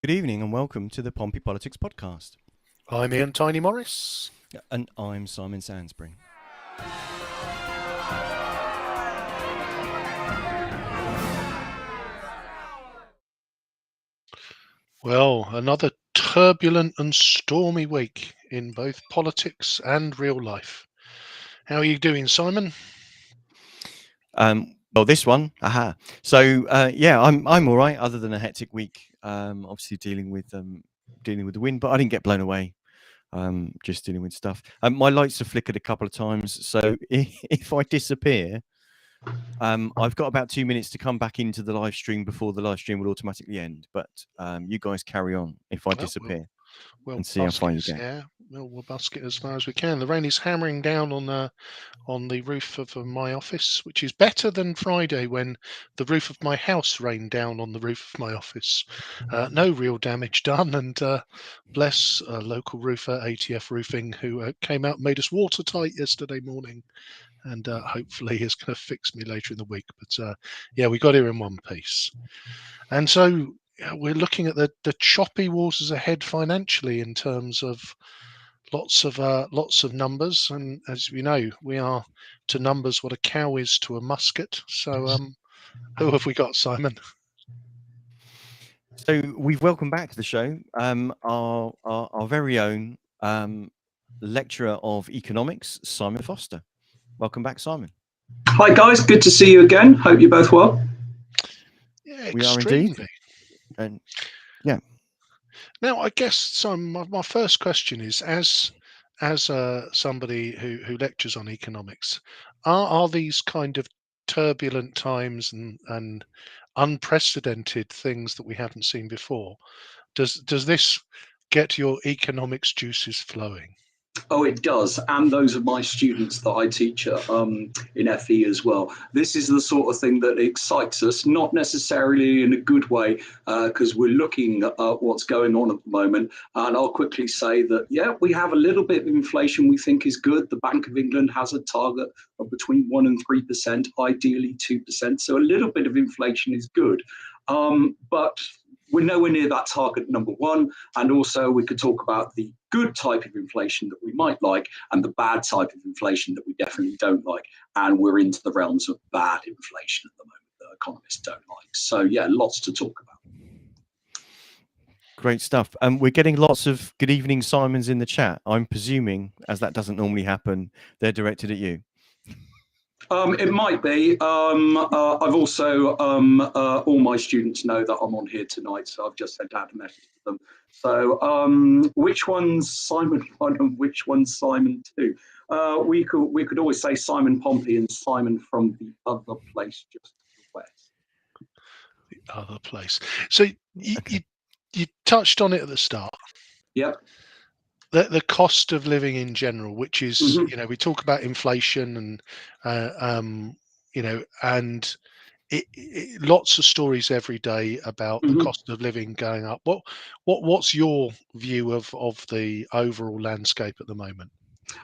Good evening and welcome to the Pompey Politics Podcast. I'm Ian Tiny Morris. And I'm Simon Sansbury. Well, another turbulent and stormy week in both politics and real life. How are you doing, Simon? Well, this one, aha. So I'm all right. Other than a hectic week, obviously dealing with the wind, but I didn't get blown away. Just dealing with stuff. My lights have flickered a couple of times, so if I disappear, I've got about 2 minutes to come back into the live stream before the live stream will automatically end. But you guys carry on if I disappear We'll and see how busk far you it, get. yeah. We'll busk it as far as we can. The rain is hammering down on the roof of my office, which is better than Friday when the roof of my house rained down on the roof of my office. No real damage done, and bless local roofer ATF Roofing, who came out and made us watertight yesterday morning, and hopefully is going to fix me later in the week. But yeah, we got here in one piece, and so we're looking at the choppy waters ahead financially in terms of lots of numbers, and as we know, we are to numbers what a cow is to a musket. So who have we got, Simon? So we've welcomed back to the show our very own lecturer of economics, Simon Foster. Welcome back, Simon. Hi guys, good to see you again. Hope you're both well. Yeah, We are indeed. extremely. And yeah. Now, I guess, Simon, my first question is, as somebody who lectures on economics, are these kind of turbulent times and unprecedented things that we haven't seen before? Does this get your economics juices flowing? Oh, it does. And those are my students that I teach in FE as well. This is the sort of thing that excites us, not necessarily in a good way, because we're looking at what's going on at the moment. And I'll quickly say that, yeah, we have a little bit of inflation we think is good. The Bank of England has a target of between 1% and 3%, ideally 2%. So a little bit of inflation is good. But we're nowhere near that target, number one. And also we could talk about the good type of inflation that we might like and the bad type of inflation that we definitely don't like. And we're into the realms of bad inflation at the moment that economists don't like. So yeah, lots to talk about. Great stuff. We're getting lots of good evening Simons in the chat. I'm presuming, as that doesn't normally happen, they're directed at you. It might be. I've also, all my students know that I'm on here tonight, so I've just sent out a message to them. So which one's Simon 1 and which one's Simon 2? We could always say Simon Pompey and Simon from the other place just to the west. The other place. So you touched on it at the start. Yep. The cost of living in general, which is, we talk about inflation and, and lots of stories every day about the cost of living going up. What's your view of the overall landscape at the moment?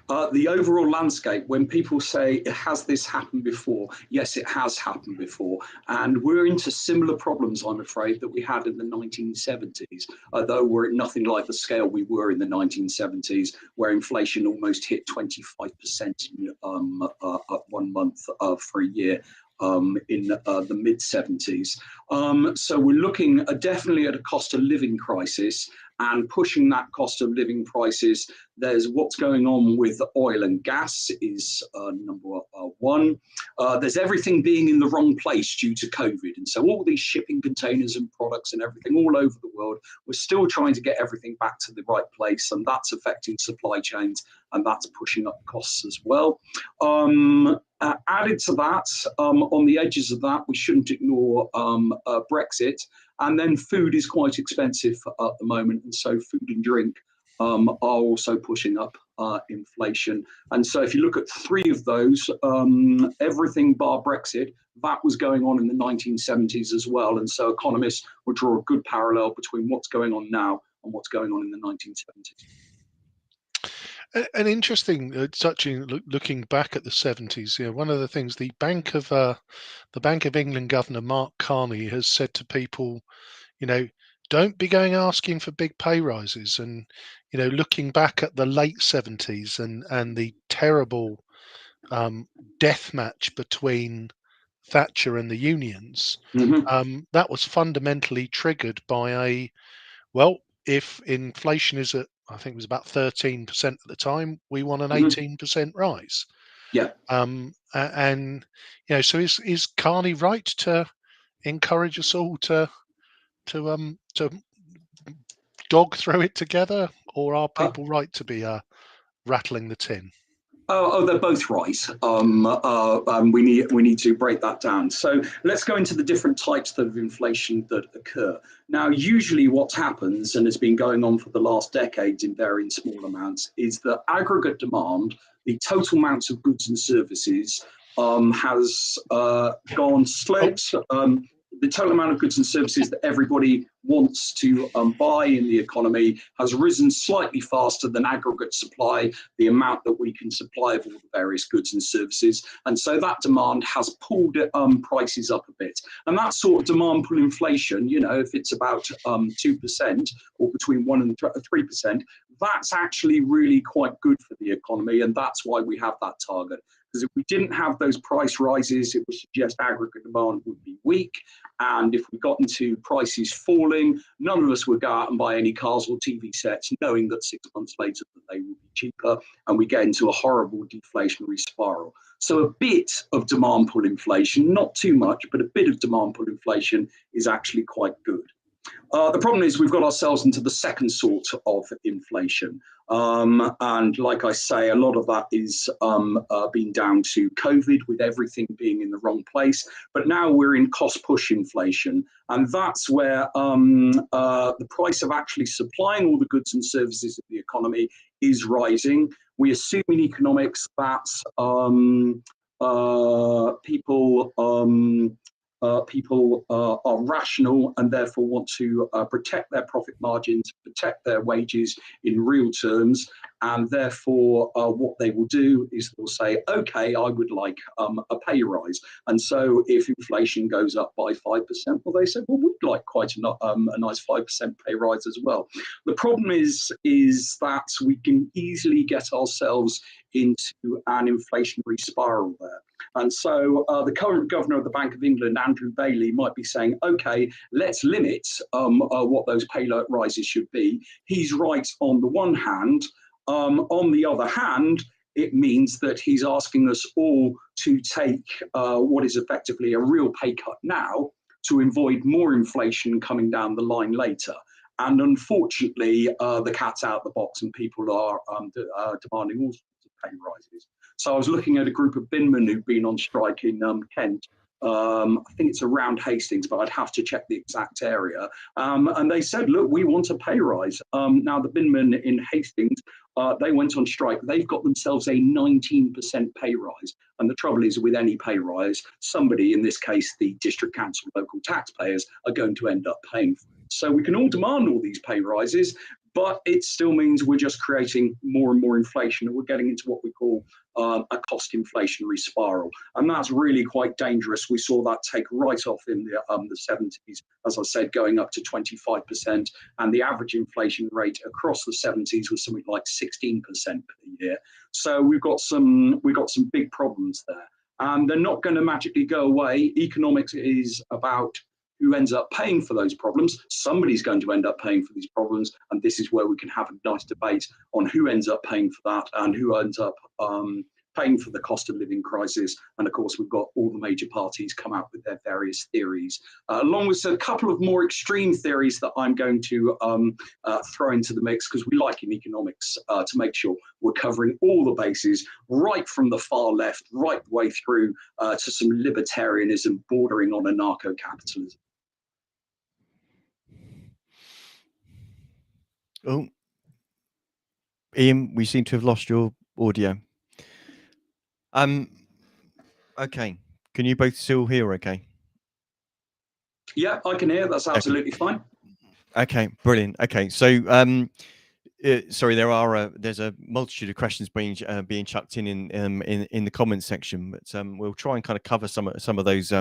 The overall landscape, when people say, has this happened before? Yes, it has happened before. And we're into similar problems, I'm afraid, that we had in the 1970s, although we're at nothing like the scale we were in the 1970s, where inflation almost hit 25% at 1 month for a year. In the mid 70s. So we're looking definitely at a cost of living crisis, and pushing that cost of living prices. There's what's going on with oil and gas is number one. There's everything being in the wrong place due to COVID. And so all these shipping containers and products and everything all over the world, we're still trying to get everything back to the right place. And that's affecting supply chains, and that's pushing up costs as well. Added to that, on the edges of that, we shouldn't ignore Brexit. And then food is quite expensive at the moment. And so food and drink are also pushing up inflation. And so if you look at three of those, everything bar Brexit, that was going on in the 1970s as well. And so economists will draw a good parallel between what's going on now and what's going on in the 1970s. An interesting looking back at the 70s. One of the things the Bank of England Governor Mark Carney has said to people, don't be going asking for big pay rises. And looking back at the late 70s and the terrible death match between Thatcher and the unions, that was fundamentally triggered by if inflation is at, I think it was about 13% at the time, we want an 18% rise. Yeah. And so is Carney right to encourage us all to dog through it together, or are people right to be rattling the tin? Oh, they're both right. We need to break that down. So let's go into the different types of inflation that occur. Now, usually what happens, and has been going on for the last decades in varying small amounts, is that aggregate demand, the total amounts of goods and services, has gone sloped. The total amount of goods and services that everybody wants to buy in the economy has risen slightly faster than aggregate supply, the amount that we can supply of all the various goods and services. And so that demand has pulled prices up a bit. And that sort of demand pull inflation, if it's about 2% or between 1 and 3%, that's actually really quite good for the economy. And that's why we have that target. Because if we didn't have those price rises, it would suggest aggregate demand would be weak. And if we got into prices falling, none of us would go out and buy any cars or TV sets, knowing that 6 months later that they would be cheaper, and we get into a horrible deflationary spiral. So a bit of demand pull inflation, not too much, but a bit of demand pull inflation is actually quite good. The problem is we've got ourselves into the second sort of inflation. And like I say, a lot of that is being down to COVID, with everything being in the wrong place. But now we're in cost push inflation. And that's where the price of actually supplying all the goods and services of the economy is rising. We assume in economics that people are rational and therefore want to protect their profit margins, protect their wages in real terms, and therefore what they will do is they'll say, okay, I would like a pay rise. And so if inflation goes up by 5%, well, they say, well, we'd like quite a nice 5% pay rise as well. The problem is that we can easily get ourselves into an inflationary spiral there. And so the current governor of the Bank of England, Andrew Bailey, might be saying, okay, let's limit what those pay rises should be. He's right on the one hand. On the other hand, it means that he's asking us all to take what is effectively a real pay cut now to avoid more inflation coming down the line later. And unfortunately, the cat's out the box and people are demanding all sorts of pay rises. So I was looking at a group of binmen who've been on strike in Kent. I think it's around Hastings, but I'd have to check the exact area. And they said, look, we want a pay rise. Now, the binmen in Hastings, they went on strike. They've got themselves a 19% pay rise. And the trouble is, with any pay rise, somebody, in this case, the district council, local taxpayers, are going to end up paying for it. So we can all demand all these pay rises, but it still means we're just creating more and more inflation, and we're getting into what we call a cost inflationary spiral. And that's really quite dangerous. We saw that take right off in the 70s, as I said, going up to 25%. And the average inflation rate across the 70s was something like 16% per year. So we've got some big problems there. And they're not going to magically go away. Economics is about who ends up paying for those problems. Somebody's going to end up paying for these problems, and this is where we can have a nice debate on who ends up paying for that and who ends up paying for the cost of living crisis. And of course, we've got all the major parties come out with their various theories, along with a couple of more extreme theories that I'm going to throw into the mix, because we like in economics to make sure we're covering all the bases, right from the far left, right the way through to some libertarianism bordering on anarcho-capitalism. Oh, Ian, we seem to have lost your audio. Okay. Can you both still hear okay? Yeah, I can hear. That's absolutely fine. Okay, brilliant. Okay, so sorry, there's a multitude of questions being chucked in the comments section, but we'll try and kind of cover some of those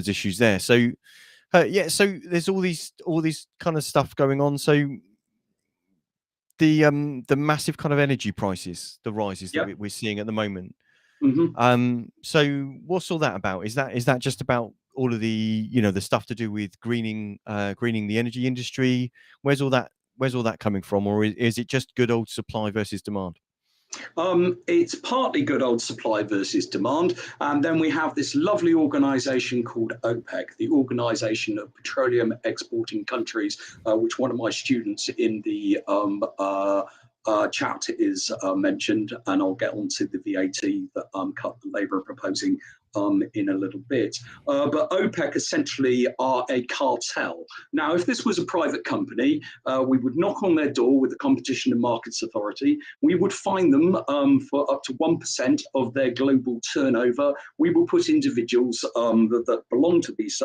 issues there. So Yeah, so there's all these kind of stuff going on. So the massive kind of energy prices, the rises that Yep. we're seeing at the moment. Hmm. So what's all that about? Is that just about all of the the stuff to do with greening the energy industry? Where's all that coming from, or is it just good old supply versus demand? It's partly good old supply versus demand. And then we have this lovely organization called OPEC, the Organization of Petroleum Exporting Countries, which one of my students in the chat is mentioned. And I'll get onto the VAT that Labour are proposing in a little bit. But OPEC essentially are a cartel. Now, if this was a private company, we would knock on their door with the Competition and Markets Authority. We would fine them for up to 1% of their global turnover. We will put individuals that belong to these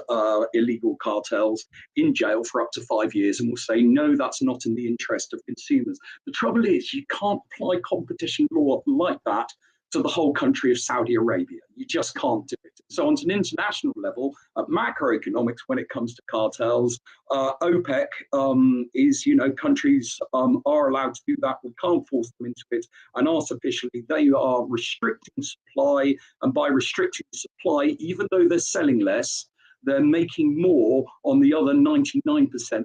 illegal cartels in jail for up to 5 years, and we'll say, no, that's not in the interest of consumers. The trouble is, you can't apply competition law like that to the whole country of Saudi Arabia. You just can't do it. So on an international level, macroeconomics, when it comes to cartels, OPEC is, countries are allowed to do that. We can't force them into it. And artificially, they are restricting supply. And by restricting supply, even though they're selling less, they're making more on the other 99%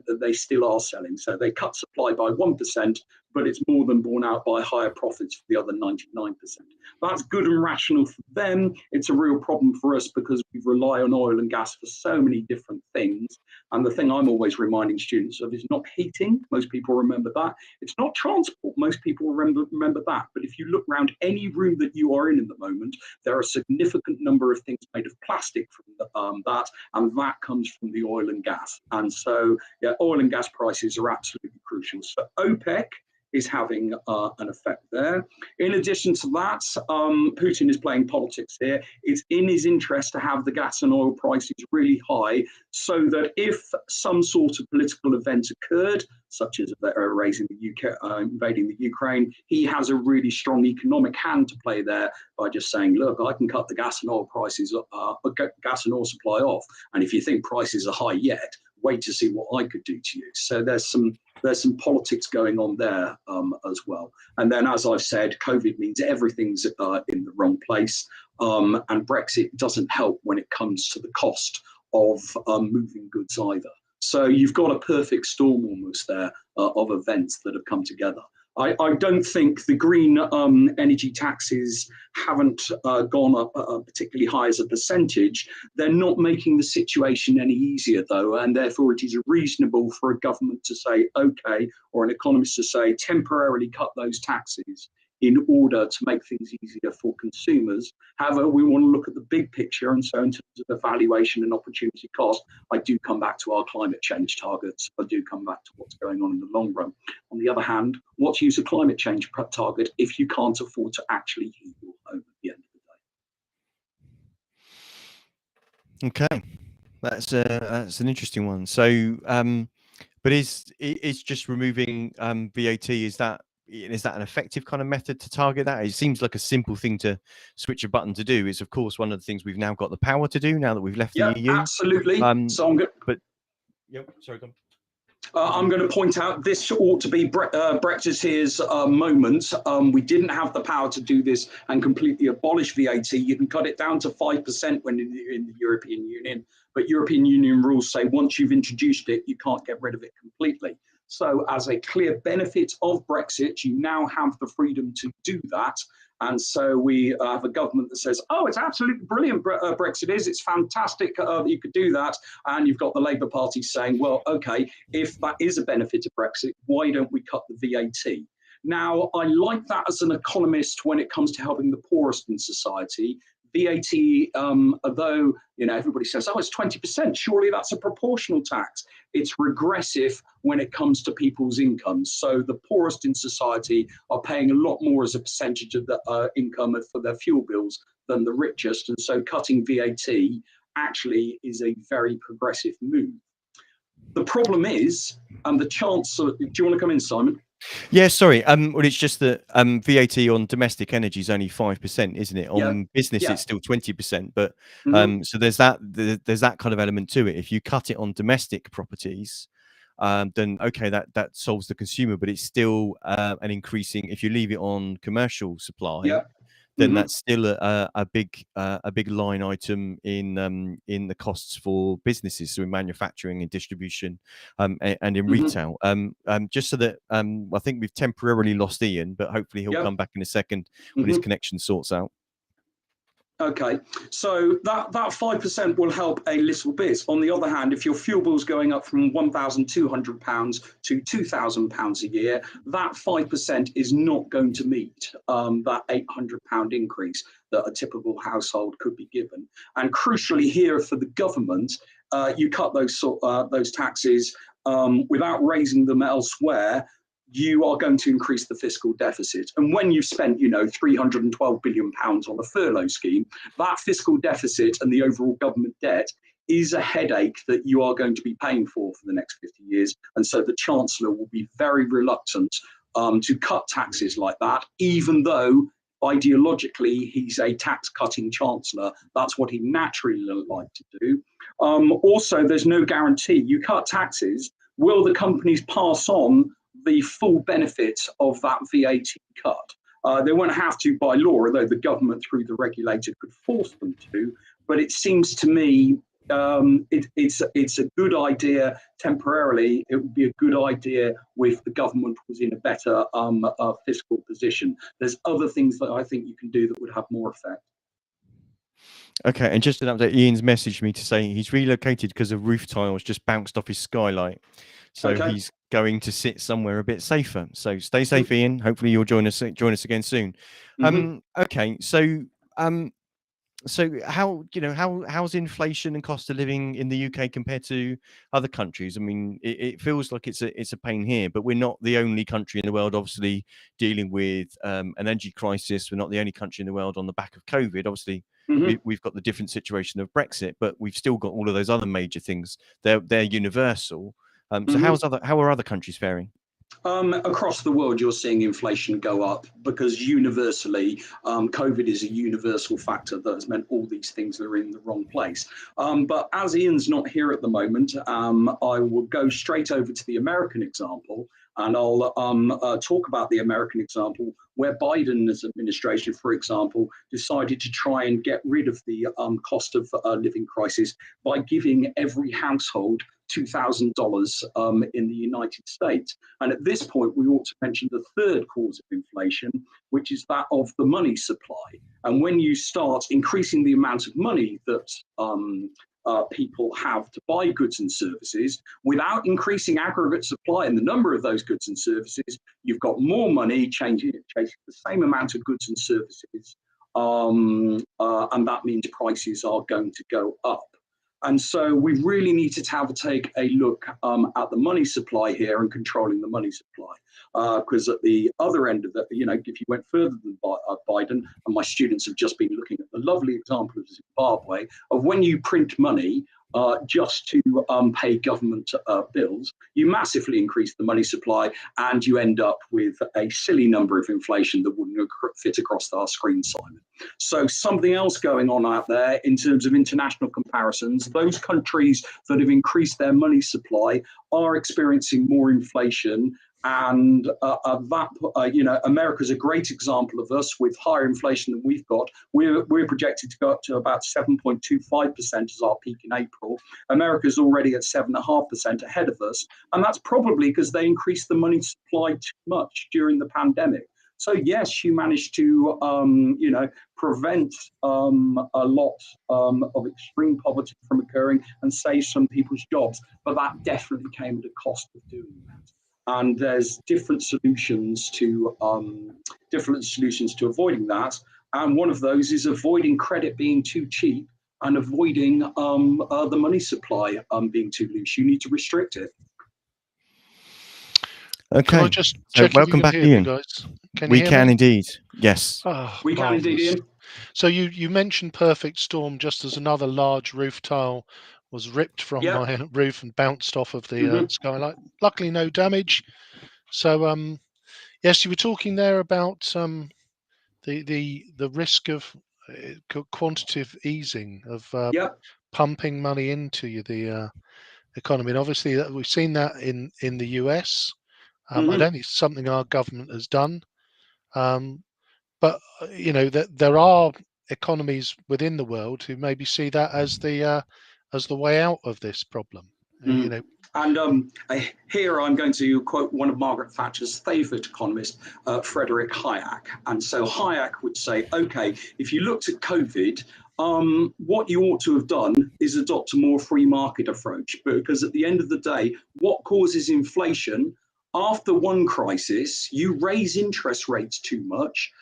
that they still are selling. So they cut supply by 1%, but it's more than borne out by higher profits for the other 99%. That's good and rational for them. It's a real problem for us because we rely on oil and gas for so many different things. And the thing I'm always reminding students of is not heating. Most people remember that. It's not transport. Most people remember that. But if you look around any room that you are in at the moment, there are a significant number of things made of plastic from that, and that comes from the oil and gas. And so, yeah, oil and gas prices are absolutely crucial. So OPEC is having an effect there. In addition to that, Putin is playing politics here. It's in his interest to have the gas and oil prices really high so that if some sort of political event occurred, such as raising the UK, invading the Ukraine, he has a really strong economic hand to play there by just saying, look, I can cut the gas and oil prices, gas and oil supply off. And if you think prices are high yet, wait to see what I could do to you. So there's some politics going on there as well. And then, as I've said, COVID means everything's in the wrong place. And Brexit doesn't help when it comes to the cost of moving goods either. So you've got a perfect storm almost there of events that have come together. I don't think the green energy taxes haven't gone up particularly high as a percentage. They're not making the situation any easier, though, and therefore it is reasonable for a government to say, OK, or an economist to say, temporarily cut those taxes in order to make things easier for consumers. However, we want to look at the big picture, and so in terms of the valuation and opportunity cost, I do come back to our climate change targets. I do come back to what's going on in the long run. On the other hand, what's use a climate change target if you can't afford to actually heat your home at the end of Okay, that's an interesting one. So, but is just removing VAT, is that an effective kind of method to target that? It seems like a simple thing to switch a button to do. It's of course one of the things we've now got the power to do now that we've left the day? the Yeah, EU. absolutely. So I'm good. But yep, sorry, go on. I'm going to point out this ought to be Brexiteers' moment. We didn't have the power to do this and completely abolish VAT. You can cut it down to 5% when in the European Union, but European Union rules say once you've introduced it, you can't get rid of it completely. So as a clear benefit of Brexit, you now have the freedom to do that. And so we have a government that says, oh, it's absolutely brilliant, Brexit is. It's fantastic that you could do that. And you've got the Labour Party saying, well, OK, if that is a benefit of Brexit, why don't we cut the VAT? Now, I like that as an economist when it comes to helping the poorest in society. VAT, although everybody says, oh, it's 20%, surely that's a proportional tax. It's regressive when it comes to people's incomes. So the poorest in society are paying a lot more as a percentage of the income for their fuel bills than the richest. And so cutting VAT actually is a very progressive move. The problem is, and the chance of, do you want to come in, Simon? Yeah, sorry. Well, it's just that VAT on domestic energy is only 5%, isn't it? Yeah, On business, yeah. it's still 20%. But Mhm. so there's that kind of element to it. If you cut it on domestic properties, then okay, that solves the consumer. But it's still an increasing. If you leave it on commercial supply, Yeah. then Mhm. that's still a big line item in the costs for businesses, so in manufacturing and distribution, and in Mhm. retail. Just so that I think we've temporarily lost Ian, but hopefully he'll Yeah. come back in a second when his Mhm. connection sorts out. Okay, so that 5% will help a little bit. On the other hand, if your fuel bill's going up from £1,200 to £2,000 a year, that 5% is not going to meet that £800 increase that a typical household could be given. And crucially here for the government, you cut those taxes without raising them elsewhere. You are going to increase the fiscal deficit. And when you've spent, £312 billion on a furlough scheme, that fiscal deficit and the overall government debt is a headache that you are going to be paying for the next 50 years. And so the Chancellor will be very reluctant to cut taxes like that, even though ideologically he's a tax cutting Chancellor. That's what he naturally likes to do. Also, there's no guarantee. You cut taxes, will the companies pass on the full benefits of that VAT cut? They won't have to by law, although the government through the regulator could force them to. But it seems to me it's a good idea temporarily. It would be a good idea if the government was in a better fiscal position. There's other things that I think you can do that would have more effect. Okay, and just an update, Ian's messaged me to say he's relocated because a roof tiles just bounced off his skylight. So Okay. he's going to sit somewhere a bit safer. So stay safe, Ian. Hopefully you'll join us again soon. Okay, so how's inflation and cost of living in the UK compared to other countries? I mean, it feels like it's a pain here, but we're not the only country in the world, obviously, dealing with an energy crisis. We're not the only country in the world on the back of COVID. Obviously, we've got the different situation of Brexit, but we've still got all of those other major things. They're universal. So how are other countries faring? Across the world, you're seeing inflation go up because universally, COVID is a universal factor that has meant all these things are in the wrong place. But as Ian's not here at the moment, I will go straight over to the American example, and I'll talk about the American example where Biden's administration, for example, decided to try and get rid of the cost of living crisis by giving every household $2,000 in the United States. And at this point, we ought to mention the third cause of inflation, which is that of the money supply. And when you start increasing the amount of money that people have to buy goods and services without increasing aggregate supply and the number of those goods and services, you've got more money chasing the same amount of goods and services. And that means prices are going to go up. And so we really need to take a look at the money supply here and controlling the money supply. Because at the other end of it, if you went further than Biden, and my students have just been looking at the lovely example of Zimbabwe, of when you print money just to pay government bills, you massively increase the money supply and you end up with a silly number of inflation that wouldn't fit across our screen, Simon. So something else going on out there in terms of international comparisons, those countries that have increased their money supply are experiencing more inflation. And America's a great example of us with higher inflation than we've got. We're projected to go up to about 7.25% as our peak in April. America's already at 7.5% ahead of us. And that's probably because they increased the money supply too much during the pandemic. So yes, you managed to, prevent a lot of extreme poverty from occurring and save some people's jobs, but that definitely came at a cost of doing that. And there's different solutions to avoiding that. And one of those is avoiding credit being too cheap and avoiding the money supply being too loose. You need to restrict it. Okay. Can I just So check welcome if you can back, hear Ian. me, guys? Can We you hear can me? indeed. Yes. Oh, We can indeed, Ian. So you mentioned perfect storm just as another large roof tile was ripped from my roof and bounced off of the skylight. Luckily, no damage. So Yes, you were talking there about the risk of quantitative easing of Yep. pumping money into the economy, and obviously we've seen that in the US. I Mhm. don't think it's something our government has done, but that there are economies within the world who maybe see that as the way out of this problem. Mm. And here I'm going to quote one of Margaret Thatcher's favourite economists, Frederick Hayek. And so Hayek would say, okay, if you looked at COVID, what you ought to have done is adopt a more free market approach, because at the end of the day, what causes inflation? After one crisis, you raise interest rates too much.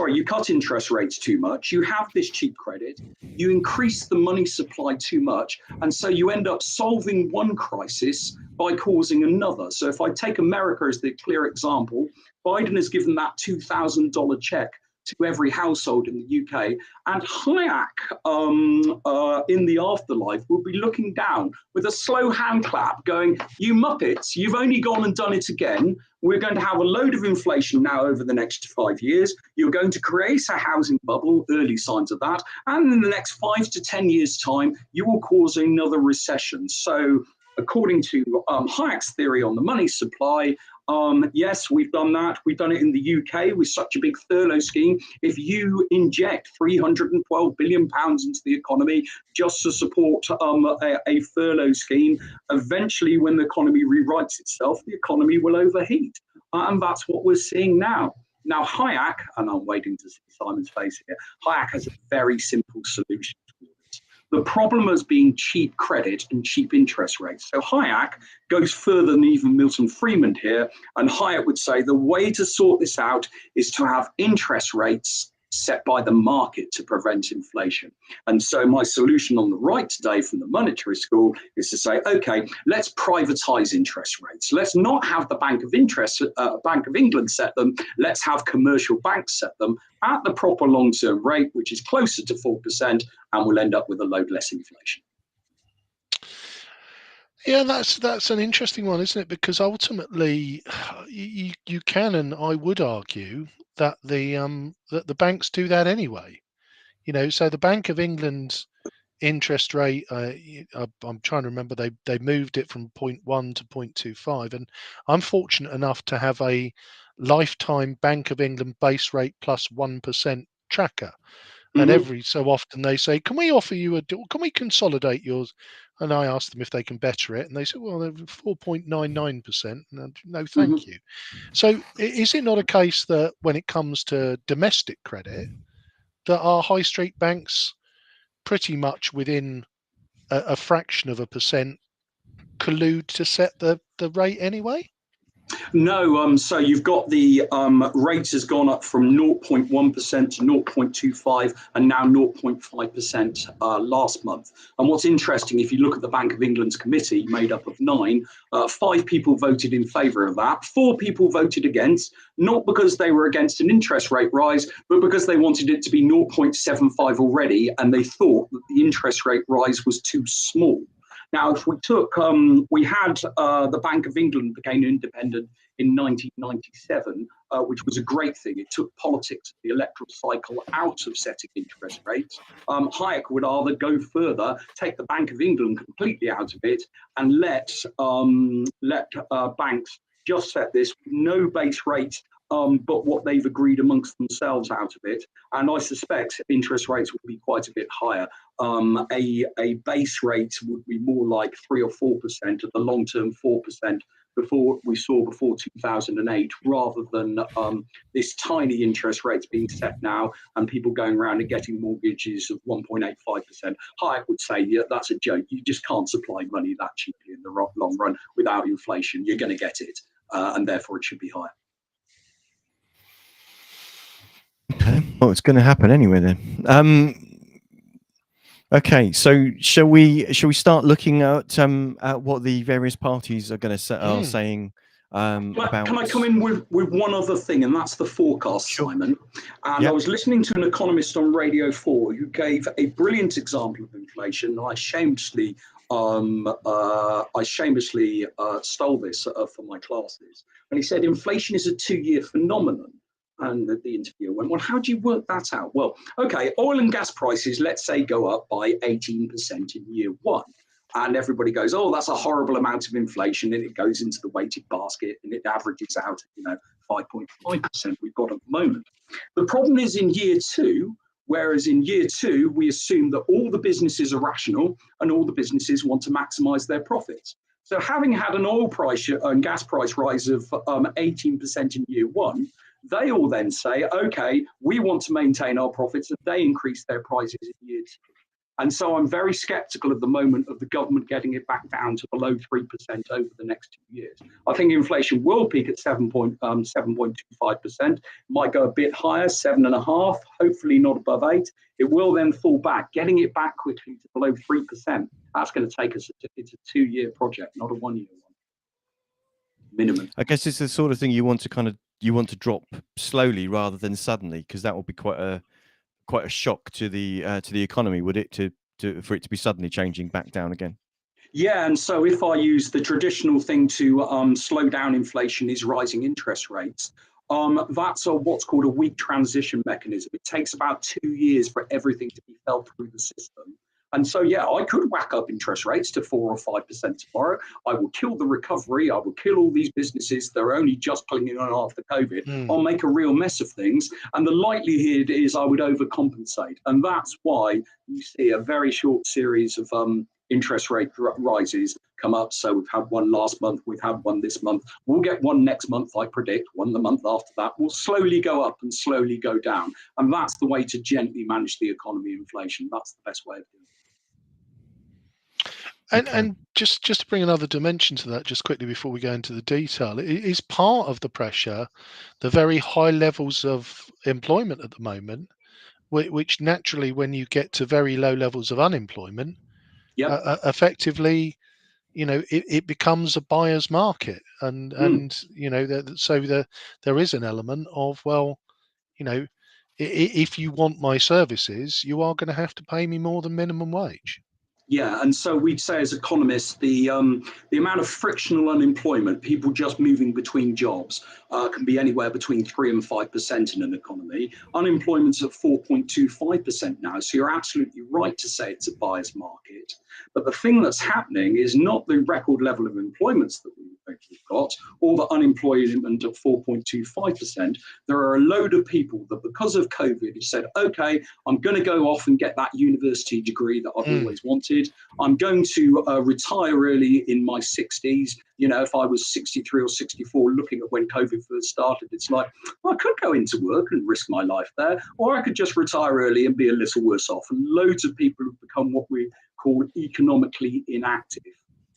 You cut interest rates too much. You have this cheap credit. You increase the money supply too much. And so you end up solving one crisis by causing another. So if I take America as the clear example, Biden has given that $2,000 check to every household in the UK. And Hayek in the afterlife will be looking down with a slow hand clap going, you Muppets, you've only gone and done it again. We're going to have a load of inflation now over the next 5 years. You're going to create a housing bubble, early signs of that. And in the next 5 to 10 years' time, you will cause another recession. So according to Hayek's theory on the money supply, yes, we've done that. We've done it in the UK with such a big furlough scheme. If you inject £312 billion into the economy just to support a furlough scheme, eventually when the economy rewrites itself, the economy will overheat. And that's what we're seeing now. Now, Hayek, and I'm waiting to see Simon's face here, Hayek has a very simple solution to this. The problem has been cheap credit and cheap interest rates. So Hayek goes further than even Milton Friedman here, and Hayek would say the way to sort this out is to have interest rates set by the market to prevent inflation. And so my solution on the right today from the monetary school is to say, okay, let's privatize interest rates. Let's not have the Bank of England set them. Let's have commercial banks set them at the proper long-term rate, which is closer to 4%, and we'll end up with a load less inflation. Yeah, that's an interesting one, isn't it? Because ultimately, you can, and I would argue that the banks do that anyway. So the Bank of England's interest rate, I'm trying to remember, they moved it from 0.1 to 0.25, and I'm fortunate enough to have a lifetime Bank of England base rate plus 1% tracker. And every so often they say, can we offer you can we consolidate yours? And I ask them if they can better it. And they say, well, they're 4.99%. No, thank you. So is it not a case that when it comes to domestic credit, that our high street banks pretty much within a fraction of a percent collude to set the rate anyway? No, so you've got the rates has gone up from 0.1% to 0.25 and now 0.5% last month. And what's interesting, if you look at the Bank of England's committee made up of 9, 5 people voted in favour of that, 4 people voted against, not because they were against an interest rate rise, but because they wanted it to be 0.75 already, and they thought that the interest rate rise was too small. Now, if we took, we had the Bank of England became independent in 1997, which was a great thing. It took politics, the electoral cycle, out of setting interest rates. Hayek would rather go further, take the Bank of England completely out of it, and let banks just set this no base rate, but what they've agreed amongst themselves out of it. And I suspect interest rates will be quite a bit higher. A base rate would be more like 3 or 4%, at the long-term 4% before 2008, rather than this tiny interest rates being set now and people going around and getting mortgages of 1.85%. Hayek would say, yeah, that's a joke. You just can't supply money that cheaply in the long run without inflation. You're going to get it, and therefore it should be higher. Okay, well, it's going to happen anyway then. Okay, so shall we start looking at what the various parties are going to are saying about? Can I come in with one other thing, and that's the forecast, Sure. Simon? And I was listening to an economist on Radio 4 who gave a brilliant example of inflation. I shamelessly I shamelessly stole this for my classes. And he said, inflation is a 2-year phenomenon. And the interviewer went, well, how do you work that out? Well, okay, oil and gas prices, let's say, go up by 18% in year one. And everybody goes, oh, that's a horrible amount of inflation. And it goes into the weighted basket and it averages out, 5.5% we've got at the moment. The problem is in year two, whereas in year two, we assume that all the businesses are rational and all the businesses want to maximize their profits. So having had an oil price and gas price rise of 18% in year one, they all then say, okay, we want to maintain our profits, and they increase their prices in year two. And so I'm very skeptical at the moment of the government getting it back down to below 3% over the next 2 years. I think inflation will peak at 7.25%, might go a bit higher, 7.5%, hopefully not above 8%. It will then fall back. Getting it back quickly to below 3%, that's going to take us, it's a 2-year project, not a 1-year one. Minimum. I guess it's the sort of thing you want to drop slowly rather than suddenly, because that will be quite a shock to the economy, would it, for it to be suddenly changing back down again? Yeah, and so if I use the traditional thing to slow down inflation is rising interest rates, that's what's called a weak transition mechanism. It takes about 2 years for everything to be felt through the system. And so, yeah, I could whack up interest rates to 4 or 5% tomorrow. I will kill the recovery. I will kill all these businesses that are only just clinging on after COVID. I'll make a real mess of things. And the likelihood is I would overcompensate. And that's why you see a very short series of interest rate rises come up. So we've had one last month. We've had one this month. We'll get one next month, I predict. One the month after that. We'll slowly go up and slowly go down. And that's the way to gently manage the economy inflation. That's the best way of doing it. And just to bring another dimension to that, just quickly before we go into the detail, it is part of the pressure, the very high levels of employment at the moment, which naturally, when you get to very low levels of unemployment, effectively, it becomes a buyer's market, and so there is an element of, well, if you want my services, you are going to have to pay me more than minimum wage. Yeah, and so we'd say as economists, the amount of frictional unemployment, people just moving between jobs, can be anywhere between 3 and 5% in an economy. Unemployment's at 4.25% now, so you're absolutely right to say it's a buyer's market. But the thing that's happening is not the record level of employments that we've got, or the unemployment at 4.25%. There are a load of people that, because of COVID, have said, okay, I'm going to go off and get that university degree that I've always wanted. I'm going to retire early in my 60s. If I was 63 or 64, looking at when COVID first started, it's like, well, I could go into work and risk my life there, or I could just retire early and be a little worse off. And loads of people have become what we call economically inactive.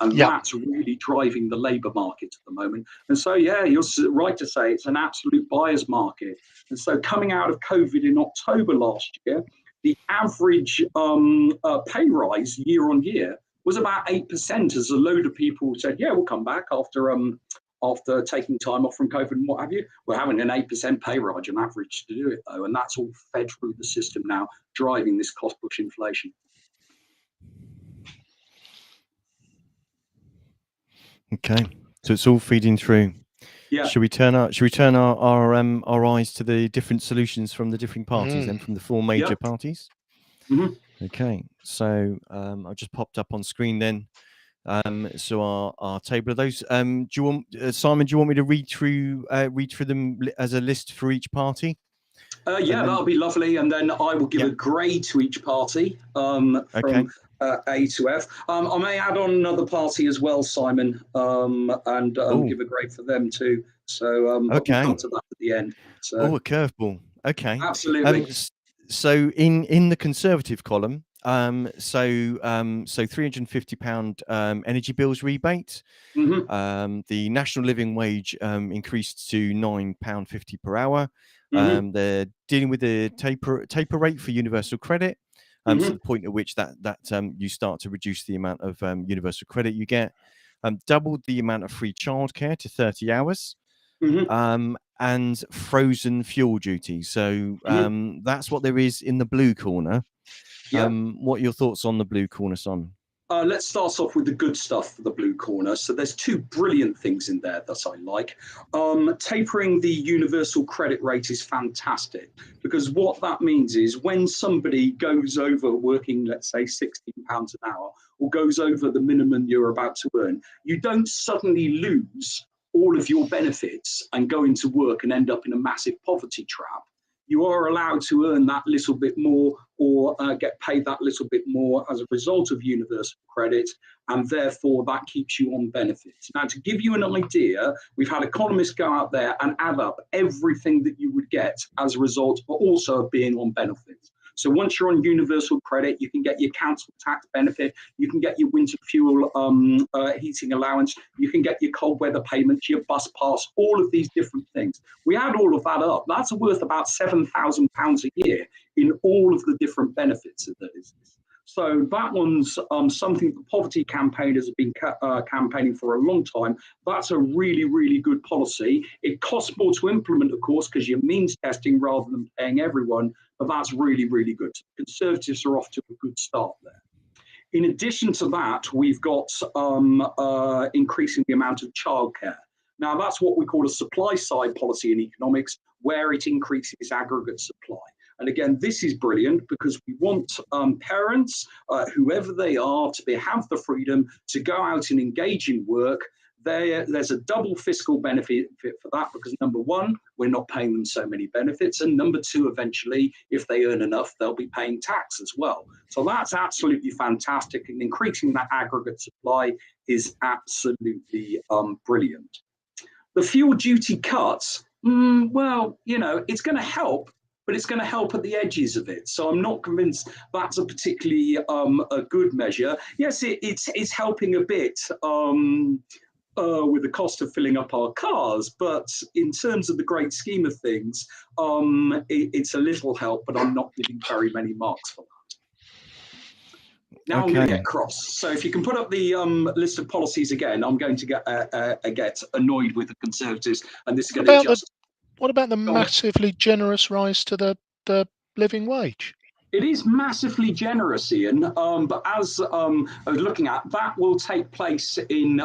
And that's really driving the labour market at the moment. And so, yeah, you're right to say it's an absolute buyer's market. And so coming out of COVID in October last year, the average pay rise year on year was about 8%, as a load of people said, yeah, we'll come back after taking time off from COVID and what have you. We're having an 8% pay rise on average to do it, though. And that's all fed through the system now, driving this cost push inflation. Okay, so it's all feeding through. Yeah. Should we turn our eyes to the different solutions from the different parties, then, from the 4 major parties? Okay, so I just popped up on screen then. So our table of those. Do you want, Simon? Do you want me to read through them as a list for each party? Yeah, that'll be lovely. And then I will give a grade to each party from A to F. I may add on another party as well, Simon, and give a grade for them too. So we'll come to that at the end. So, a curveball. Okay. Absolutely. So in the Conservative column, so £350 energy bills rebate. The national living wage increased to £9.50 per hour. They're dealing with the taper rate for universal credit. So the point at which that you start to reduce the amount of universal credit you get. Doubled the amount of free childcare to 30 hours. And frozen fuel duty. So that's what there is in the blue corner. What are your thoughts on the blue corner, Simon? Let's start off with the good stuff for the blue corner. So there's two brilliant things in there that I like. Tapering the universal credit rate is fantastic, because what that means is when somebody goes over working, let's say £16 an hour, or goes over the minimum you're about to earn, you don't suddenly lose all of your benefits and go into work and end up in a massive poverty trap. You are allowed to earn that little bit more, or get paid that little bit more as a result of universal credit, and therefore that keeps you on benefits. Now, to give you an idea, we've had economists go out there and add up everything that you would get as a result, but also of being on benefits. So once you're on universal credit, you can get your council tax benefit, you can get your winter fuel heating allowance, you can get your cold weather payments, your bus pass, all of these different things. We add all of that up, that's worth about £7,000 a year in all of the different benefits of this. So that one's something the poverty campaigners have been campaigning for a long time. That's a really, really good policy. It costs more to implement, of course, because you're means testing rather than paying everyone, but that's really, really good. Conservatives are off to a good start there. In addition to that, we've got increasing the amount of childcare. Now, that's what we call a supply side policy in economics, where it increases aggregate supply. And again, this is brilliant because we want parents, whoever they are, to have the freedom to go out and engage in work. There's a double fiscal benefit for that, because number one, we're not paying them so many benefits, and number two, eventually, if they earn enough, they'll be paying tax as well. So that's absolutely fantastic, and increasing that aggregate supply is absolutely brilliant. The fuel duty cuts, well, you know, it's going to help, but it's going to help at the edges of it. So I'm not convinced that's a particularly a good measure. Yes, it's helping a bit with the cost of filling up our cars, but in terms of the great scheme of things, it's a little help, but I'm not giving very many marks for that. Now I'm going to get cross. So if you can put up the list of policies again, I'm going to get annoyed with the Conservatives, and this is going to just... What about the massively generous rise to the living wage? It is massively generous, Ian, but as I was looking at, that will take place in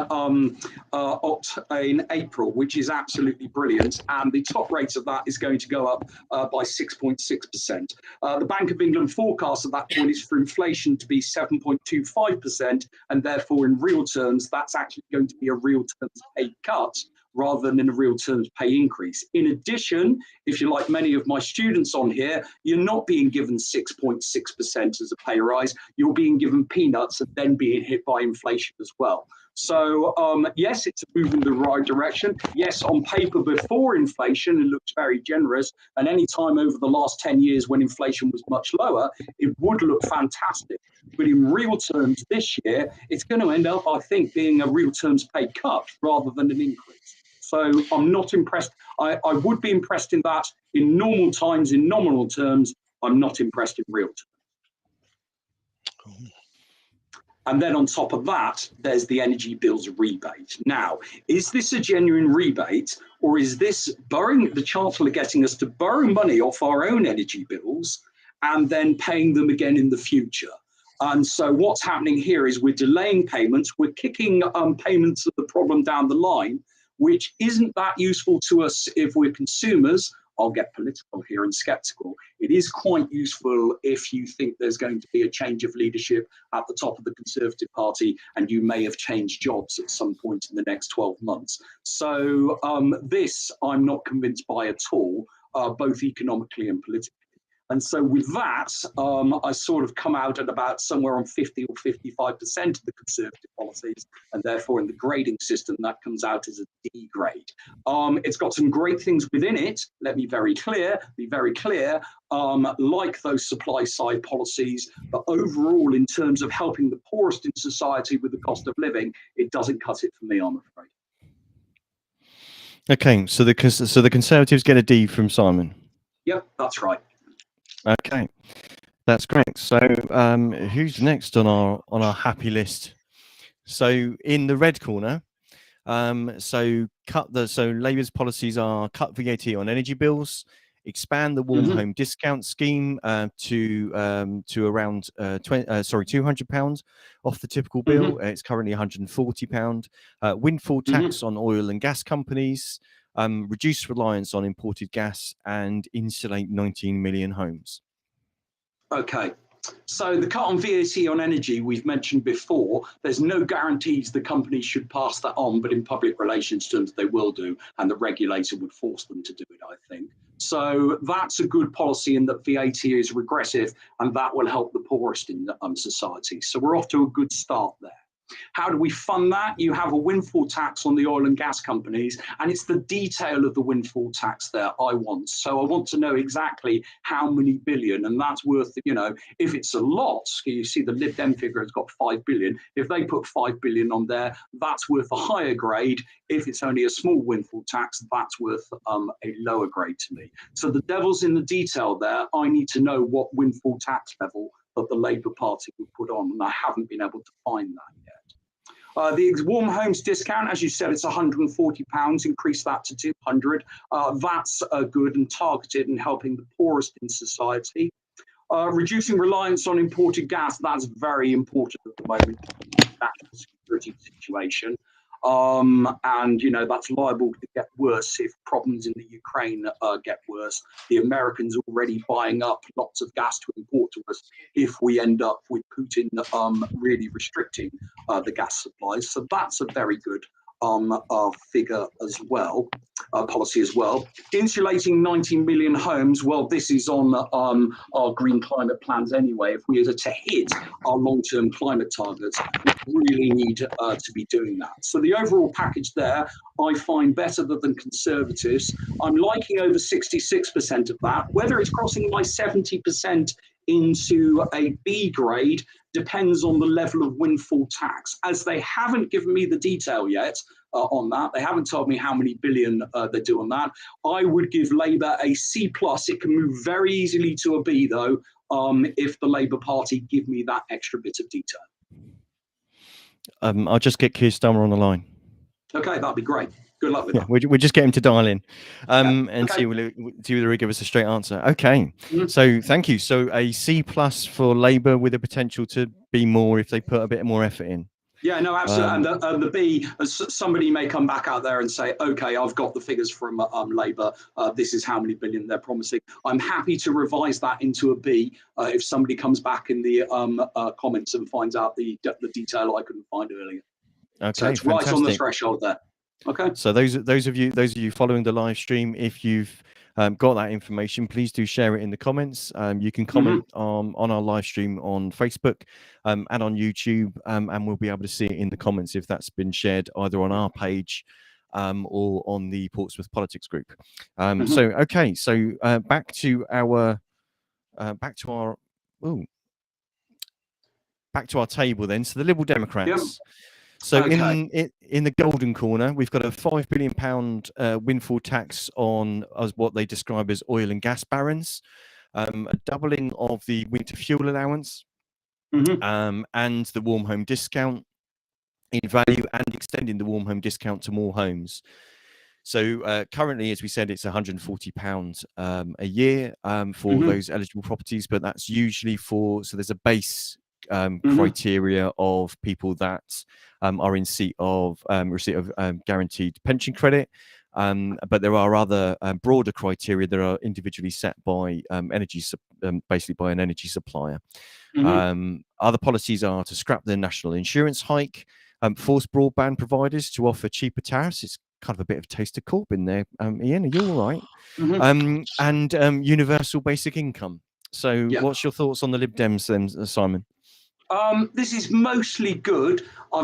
April, which is absolutely brilliant. And the top rate of that is going to go up by 6.6%. The Bank of England forecast at that point is for inflation to be 7.25%. And therefore, in real terms, that's actually going to be a real terms pay cut, rather than in a real terms pay increase. In addition, if you're like many of my students on here, you're not being given 6.6% as a pay rise, you're being given peanuts and then being hit by inflation as well. So yes, it's a move in the right direction. Yes, on paper before inflation, it looks very generous. And any time over the last 10 years when inflation was much lower, it would look fantastic. But in real terms this year, it's going to end up, I think, being a real terms pay cut rather than an increase. So I'm not impressed. I would be impressed in that in normal times, in nominal terms. I'm not impressed in real terms. And then on top of that, there's the energy bills rebate. Now, is this a genuine rebate, or is this borrowing, the Chancellor getting us to borrow money off our own energy bills and then paying them again in the future? And so what's happening here is we're delaying payments, we're kicking payments of the problem down the line, which isn't that useful to us if we're consumers. I'll get political here and skeptical. It is quite useful if you think there's going to be a change of leadership at the top of the Conservative Party and you may have changed jobs at some point in the next 12 months. So this I'm not convinced by at all, both economically and politically. And so with that, I sort of come out at about somewhere on 50 or 55% of the Conservative policies, and therefore in the grading system, that comes out as a D grade. It's got some great things within it, let me be very clear, like those supply side policies, but overall in terms of helping the poorest in society with the cost of living, it doesn't cut it for me, I'm afraid. Okay, so the Conservatives get a D from Simon. Yep, that's right. Okay, that's great. So who's next on our happy list? So in the red corner, so Labour's policies are cut VAT on energy bills, expand the warm home discount scheme to around £200 off the typical bill. It's currently £140. Windfall tax on oil and gas companies, reduce reliance on imported gas, and insulate 19 million homes. Okay. So the cut on VAT on energy we've mentioned before, there's no guarantees the companies should pass that on, but in public relations terms they will do, and the regulator would force them to do it, I think. So that's a good policy in that VAT is regressive, and that will help the poorest in society. So we're off to a good start there. How do we fund that? You have a windfall tax on the oil and gas companies, and it's the detail of the windfall tax there I want. So I want to know exactly how many billion, and that's worth, you know, if it's a lot, you see the Lib Dem figure has got 5 billion. If they put 5 billion on there, that's worth a higher grade. If it's only a small windfall tax, that's worth a lower grade to me. So the devil's in the detail there. I need to know what windfall tax level that the Labour Party would put on, and I haven't been able to find that yet. The warm homes discount, as you said, it's £140, increase that to 200. That's good and targeted and helping the poorest in society. Reducing reliance on imported gas, that's very important at the moment, national security situation. And, you know, that's liable to get worse if problems in the Ukraine get worse. The Americans are already buying up lots of gas to import to us if we end up with Putin really restricting the gas supplies. So that's a very good figure as well, policy as well. Insulating 19 million homes, well, this is on our green climate plans anyway. If we are to hit our long-term climate targets, we really need to be doing that. So the overall package there, I find better than Conservatives. I'm liking over 66% of that. Whether it's crossing my 70% into a B grade depends on the level of windfall tax. As they haven't given me the detail yet on that, they haven't told me how many billion they do on that. I would give Labour a C+. It can move very easily to a B though, if the Labour Party give me that extra bit of detail. I'll just get Keir Starmer on the line. Okay, that'd be great. Good luck with that. We'll just get him to dial in and okay. see whether he'll give us a straight answer. Okay, so thank you. So a C+ for Labour with a potential to be more if they put a bit more effort in. Yeah, no, absolutely. And the B, somebody may come back out there and say, okay, I've got the figures from Labour. This is how many billion they're promising. I'm happy to revise that into a B if somebody comes back in the comments and finds out the detail I couldn't find earlier. Okay, so it's fantastic. Right on the threshold there. Okay. So those of you following the live stream, if you've got that information, please do share it in the comments. You can comment on our live stream on Facebook and on YouTube, and we'll be able to see it in the comments if that's been shared either on our page or on the Portsmouth Politics group. So okay, so back to our table then. So the Liberal Democrats. Yep. So in the golden corner, we've got a £5 billion windfall tax on what they describe as oil and gas barons, a doubling of the winter fuel allowance, and the warm home discount in value, and extending the warm home discount to more homes. So currently, as we said, it's £140 a year for those eligible properties, but that's usually so there's a base criteria of people that are in receipt of guaranteed pension credit, but there are other broader criteria that are individually set by basically by an energy supplier. Other policies are to scrap the national insurance hike, force broadband providers to offer cheaper tariffs. It's kind of a bit of taste of Corbyn there. Ian, are you all right? And universal basic income. So what's your thoughts on the Lib Dems then, Simon? This is mostly good. I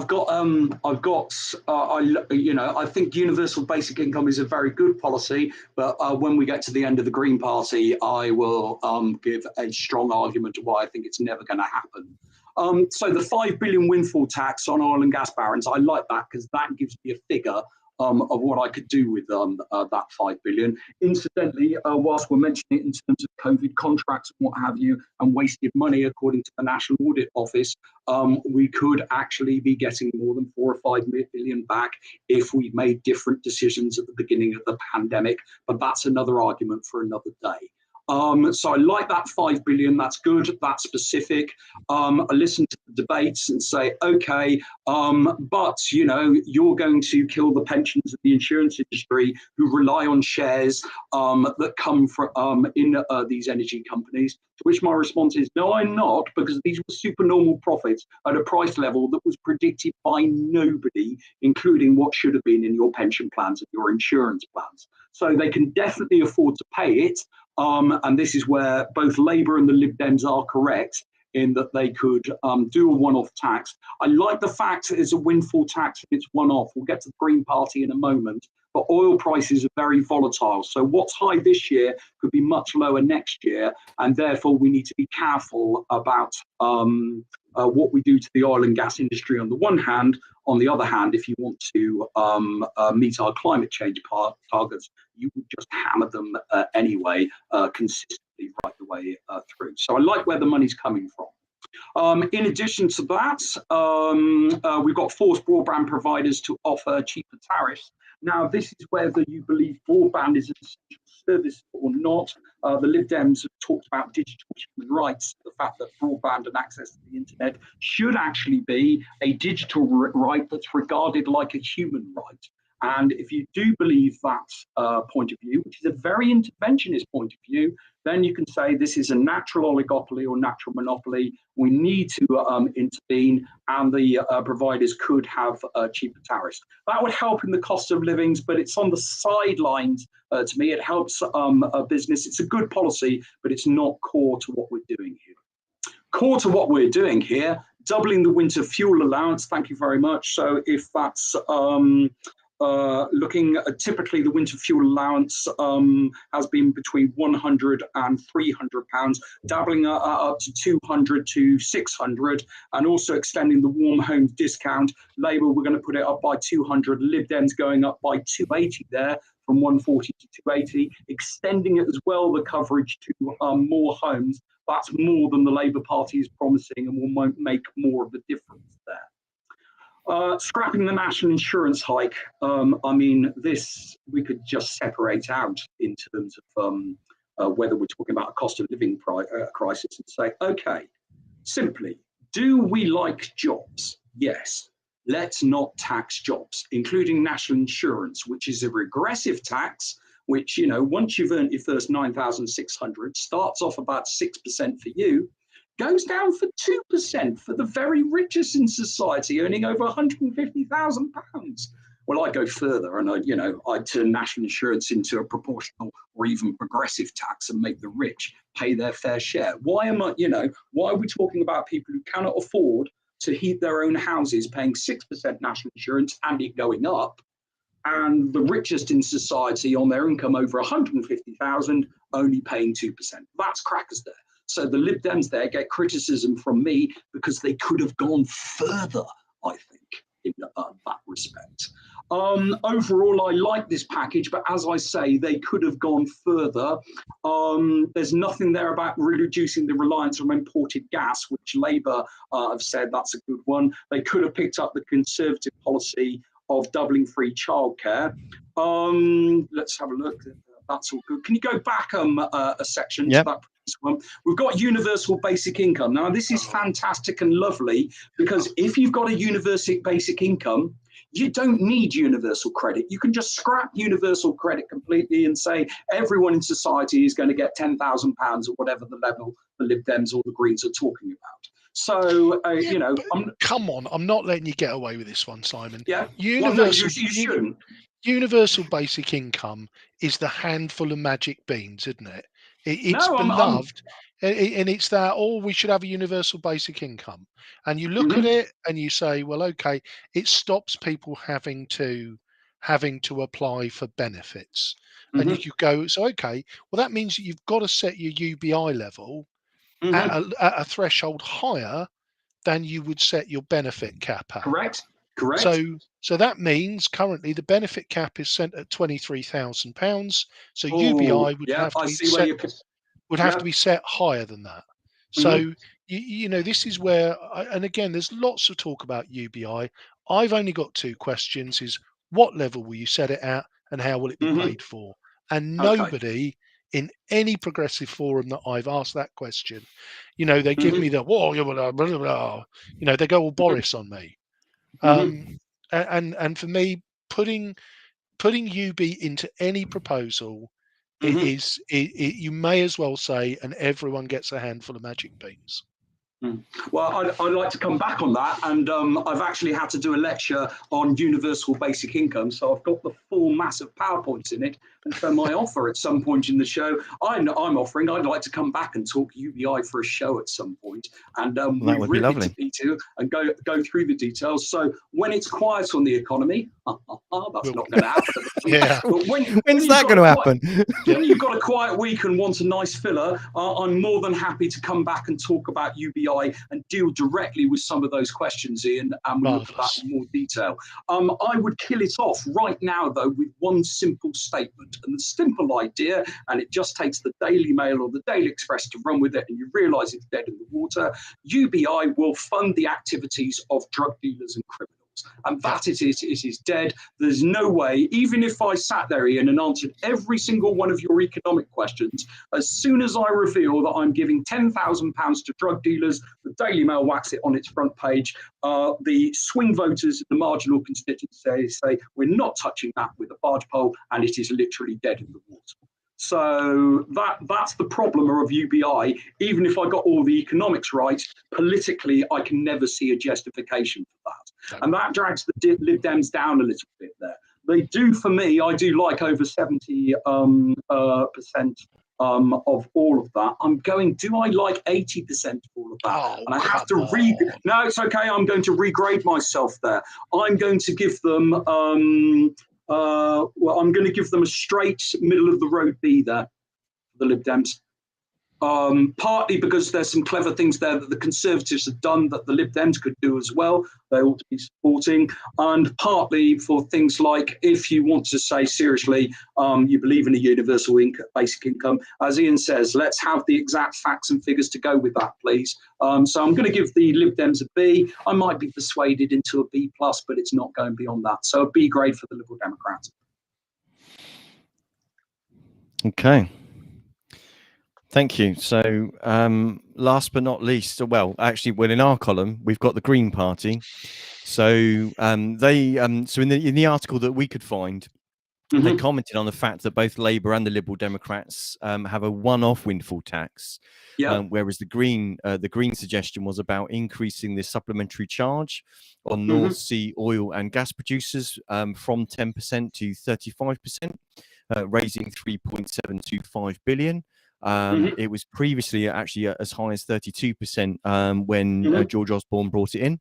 think universal basic income is a very good policy, but when we get to the end of the Green Party, I will give a strong argument to why I think it's never going to happen. So the 5 billion windfall tax on oil and gas barons, I like that because that gives me a figure of what I could do with that 5 billion. Incidentally, whilst we're mentioning it in terms of COVID contracts and what have you, and wasted money, according to the National Audit Office, we could actually be getting more than 4 or 5 billion back if we made different decisions at the beginning of the pandemic. But that's another argument for another day. So I like that 5 billion. That's good. That's specific. I listen to the debates and say, okay, but you're going to kill the pensions of the insurance industry who rely on shares that come from in these energy companies. To which my response is, no, I'm not, because these were supernormal profits at a price level that was predicted by nobody, including what should have been in your pension plans and your insurance plans. So they can definitely afford to pay it. And this is where both Labour and the Lib Dems are correct in that they could do a one-off tax. I like the fact that it's a windfall tax and it's one-off. We'll get to the Green Party in a moment, but oil prices are very volatile. So what's high this year could be much lower next year, and therefore we need to be careful about what we do to the oil and gas industry on the one hand. On the other hand, if you want to meet our climate change targets, you would just hammer them anyway, consistently right the way through. So I like where the money's coming from. In addition to that, we've got forced broadband providers to offer cheaper tariffs. Now, this is whether you believe broadband is an essential service or not. The Lib Dems have talked about digital human rights, the fact that broadband and access to the internet should actually be a digital right that's regarded like a human right. And if you do believe that point of view, which is a very interventionist point of view, then you can say this is a natural oligopoly or natural monopoly. We need to intervene, and the providers could have cheaper tariffs. That would help in the cost of livings, but it's on the sidelines to me. It helps a business. It's a good policy, but it's not core to what we're doing here. Core to what we're doing here, doubling the winter fuel allowance. Thank you very much. So if that's looking at typically the winter fuel allowance has been between £100 and £300, doubling up to 200 to 600, and also extending the warm homes discount. Labour, we're going to put it up by 200. Lib Dems going up by 280 there, from 140 to 280, extending it as well, the coverage to more homes. That's more than the Labour Party is promising, and will make more of a difference there. Scrapping the national insurance hike. I mean, this we could just separate out in terms of whether we're talking about a cost of living crisis and say, okay, simply, do we like jobs? Yes. Let's not tax jobs, including national insurance, which is a regressive tax, which, once you've earned your first 9,600, starts off about 6% for you, goes down for 2% for the very richest in society, earning over £150,000. Well, I go further, and I turn national insurance into a proportional or even progressive tax and make the rich pay their fair share. Why are we talking about people who cannot afford to heat their own houses, paying 6% national insurance and it going up, and the richest in society on their income over 150,000 only paying 2%? That's crackers there. So the Lib Dems there get criticism from me because they could have gone further, I think, in that respect. Overall, I like this package, but as I say, they could have gone further. There's nothing there about reducing the reliance on imported gas, which Labour have said that's a good one. They could have picked up the Conservative policy of doubling free childcare. Let's have a look. That's all good. Can you go back a section to that one? We've got universal basic income. Now, this is fantastic and lovely, because if you've got a universal basic income, you don't need universal credit. You can just scrap universal credit completely and say everyone in society is going to get £10,000 or whatever the level the Lib Dems or the Greens are talking about. So, come on, I'm not letting you get away with this one, Simon. Yeah, Universal, well, no, you shouldn't. Universal basic income is the handful of magic beans, isn't it? It's No, beloved, and it's that, we should have a universal basic income. And you look at it and you say, well, okay, it stops people having to apply for benefits. And you could go, so okay, well, that means that you've got to set your UBI level at a threshold higher than you would set your benefit cap at. Correct. So So that means currently the benefit cap is set at £23,000. So Oh, UBI would yeah, have to I be see where set you. to Yeah. be set higher than that. So Hmm. this is where, and again, there's lots of talk about UBI. I've only got two questions: is what level will you set it at, and how will it be Hmm. paid for? And Okay. nobody in any progressive forum that I've asked that question, they give Hmm. me the whoa, blah, blah, blah, they go all Boris on me. Um, Hmm. and for me, putting UB into any proposal, Hmm. you may as well say, and everyone gets a handful of magic beans. Well, I'd like to come back on that, and I've actually had to do a lecture on universal basic income, so I've got the full massive PowerPoints in it. And so my offer at some point in the show, I'm offering, I'd like to come back and talk UBI for a show at some point, and Well, that we would be rip into lovely. detail and go through the details. So when it's quiet on the economy, that's Well, not going to happen at the moment. yeah, But when When's you've that got going a to quiet, happen? yeah, when you've got a quiet week and want a nice filler, I'm more than happy to come back and talk about UBI and deal directly with some of those questions, Ian, and we look at that marvelous. in more detail. I would kill it off right now, though, with one simple statement. And the simple idea, and it just takes the Daily Mail or the Daily Express to run with it, and you realise it's dead in the water. UBI will fund the activities of drug dealers and criminals. And Yeah, that it is dead. There's no way, even if I sat there, Ian, and answered every single one of your economic questions, as soon as I reveal that I'm giving £10,000 to drug dealers, the Daily Mail whacks it on its front page. The swing voters, the marginal constituents say we're not touching that with a barge pole, and it is literally dead in the water. So that's the problem of UBI. Even if I got all the economics right, politically, I can never see a justification for that. no, And that drags the Lib Dems down a little bit there. They do, for me, I do like over 70% of all of that. I'm going, do I like 80% of all of that? oh, And I have come to on. no, it's okay. I'm going to regrade myself there. I'm going to give them, well, I'm going to give them a straight middle of the road B there, the Lib Dems. Partly because there's some clever things there that the Conservatives have done that the Lib Dems could do as well. They ought to be supporting. And partly for things like, if you want to say seriously, you believe in a universal basic income, as Ian says, let's have the exact facts and figures to go with that, please. So I'm going to give the Lib Dems a B. I might be persuaded into a B+, but it's not going beyond that. So a B grade for the Liberal Democrats. Okay. Thank you. So, last but not least, well, actually, well, in our column, we've got the Green Party. So, so in the article that we could find, they commented on the fact that both Labour and the Liberal Democrats have a one-off windfall tax, whereas the Green suggestion was about increasing the supplementary charge on North Sea oil and gas producers from 10% to 35%, raising 3.725 billion. It was previously actually as high as 32% when George Osborne brought it in.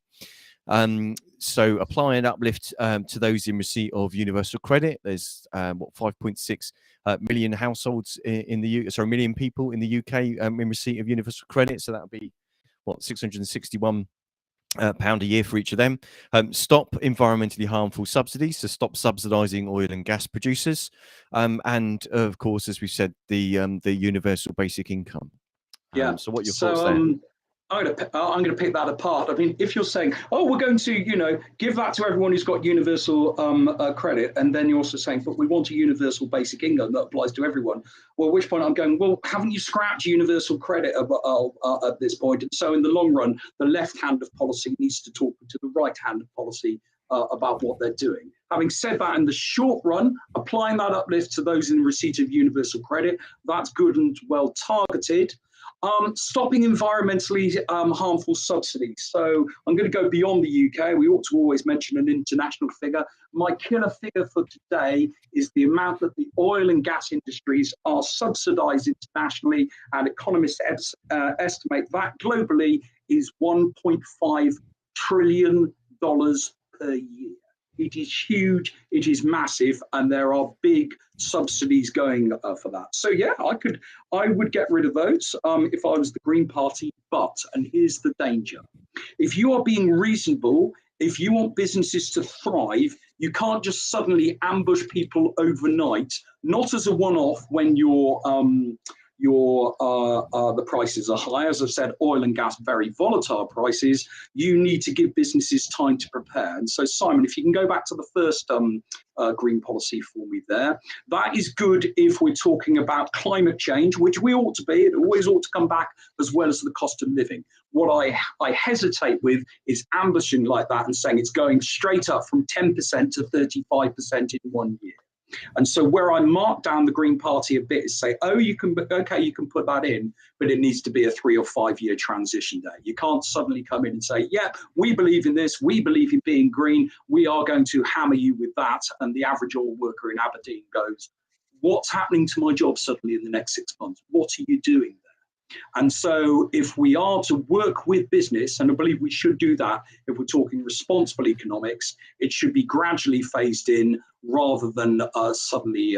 So apply an uplift to those in receipt of universal credit. There's 5.6 million households in the UK, million people in the UK in receipt of universal credit. So that would be £661 a year for each of them. Stop environmentally harmful subsidies, so stop subsidising oil and gas producers, and of course, as we said, the universal basic income. So what are your thoughts there? I'm going to pick that apart. I mean, if you're saying, oh, we're going to, give that to everyone who's got universal credit, and then you're also saying, but we want a universal basic income that applies to everyone. Well, at which point I'm going, well, haven't you scrapped universal credit at this point? And so in the long run, the left hand of policy needs to talk to the right hand of policy about what they're doing. Having said that, in the short run, applying that uplift to those in receipt of universal credit, that's good and well targeted. Stopping environmentally harmful subsidies. So I'm going to go beyond the UK. We ought to always mention an international figure. My killer figure for today is the amount that the oil and gas industries are subsidized internationally, and economists estimate that globally is $1.5 trillion per year. It is huge, it is massive, and there are big subsidies going for that. So yeah, I would get rid of those if I was the Green Party, but, and here's the danger, if you are being reasonable if you want businesses to thrive, you can't just suddenly ambush people overnight, not as a one-off when the prices are high. As I've said, oil and gas, very volatile prices. You need to give businesses time to prepare. And so, Simon, if you can go back to the first green policy for me there, that is good if we're talking about climate change, which we ought to be. It always ought to come back, as well as the cost of living. What I hesitate with is ambushing like that and saying it's going straight up from 10% to 35% in 1 year. And so where I mark down the Green Party a bit is say, oh, you can put that in, but it needs to be a 3 or 5 year transition there. You can't suddenly come in and say, yeah, we believe in this, we believe in being green, we are going to hammer you with that. And the average oil worker in Aberdeen goes, what's happening to my job suddenly in the next 6 months? What are you doing there? And so if we are to work with business, and I believe we should do that if we're talking responsible economics, it should be gradually phased in rather than suddenly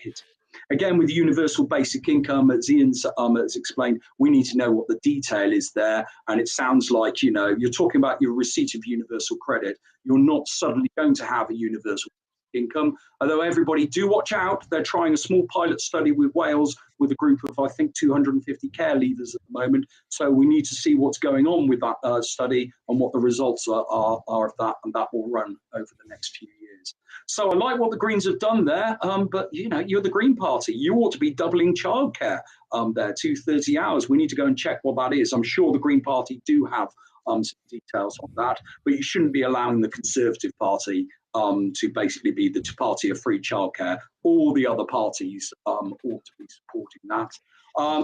hit. Again, with universal basic income, as Ian's has explained, we need to know what the detail is there. And it sounds like, you're talking about your receipt of universal credit. You're not suddenly going to have a universal income, although everybody do watch out. They're trying a small pilot study with Wales with a group of, I think, 250 care leavers at the moment. So we need to see what's going on with that study and what the results are of that, and that will run over the next few years. So I like what the Greens have done there, but you're the Green Party. You ought to be doubling childcare there, 230 hours. We need to go and check what that is. I'm sure the Green Party do have some details on that, but you shouldn't be allowing the Conservative Party to basically be the party of free childcare. All the other parties ought to be supporting that.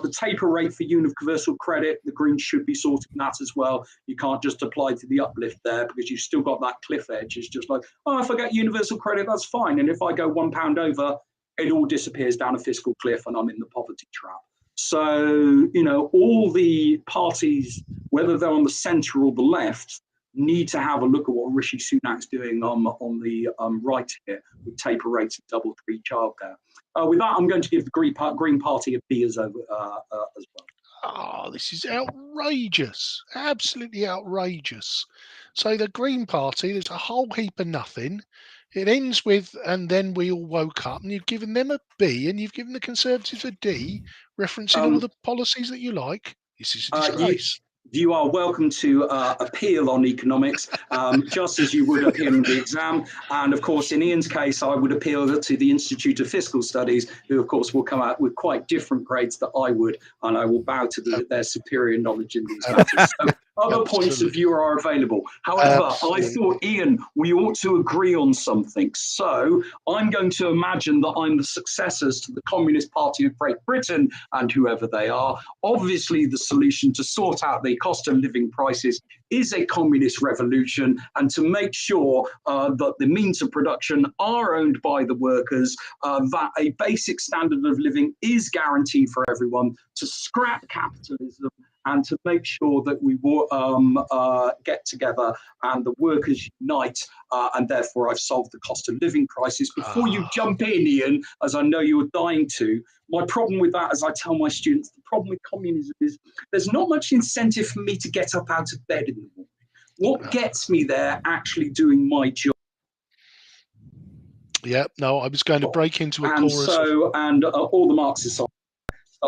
The taper rate for universal credit, the Greens should be sorting that as well. You can't just apply to the uplift there because you've still got that cliff edge. It's just like, oh, if I get universal credit, that's fine. And if I go £1 over, it all disappears down a fiscal cliff and I'm in the poverty trap. So, all the parties, whether they're on the centre or the left, need to have a look at what Rishi Sunak's doing on the right here with taper rates and double free childcare. With that, I'm going to give the Green Party a B as well. Oh, this is outrageous. Absolutely outrageous. So the Green Party, there's a whole heap of nothing. It ends with, and then we all woke up, and you've given them a B, and you've given the Conservatives a D, referencing all the policies that you like. This is a disgrace. You are welcome to appeal on economics, just as you would appeal in the exam. And of course, in Ian's case, I would appeal to the Institute of Fiscal Studies, who of course will come out with quite different grades that I would, and I will bow to their superior knowledge in these matters. So other points of view are available. However, I thought, Ian, we ought to agree on something. So I'm going to imagine that I'm the successors to the Communist Party of Great Britain and whoever they are. Obviously, the solution to sort out the cost of living prices is a communist revolution, and to make sure that the means of production are owned by the workers, that a basic standard of living is guaranteed for everyone, to scrap capitalism, and to make sure that we get together and the workers unite, and therefore I've solved the cost of living crisis. Before you jump in, Ian, as I know you're dying to, my problem with that, as I tell my students, the problem with communism is there's not much incentive for me to get up out of bed in the morning. What gets me there actually doing my job? Yeah, no, I was going to break into a chorus. And all the Marxists are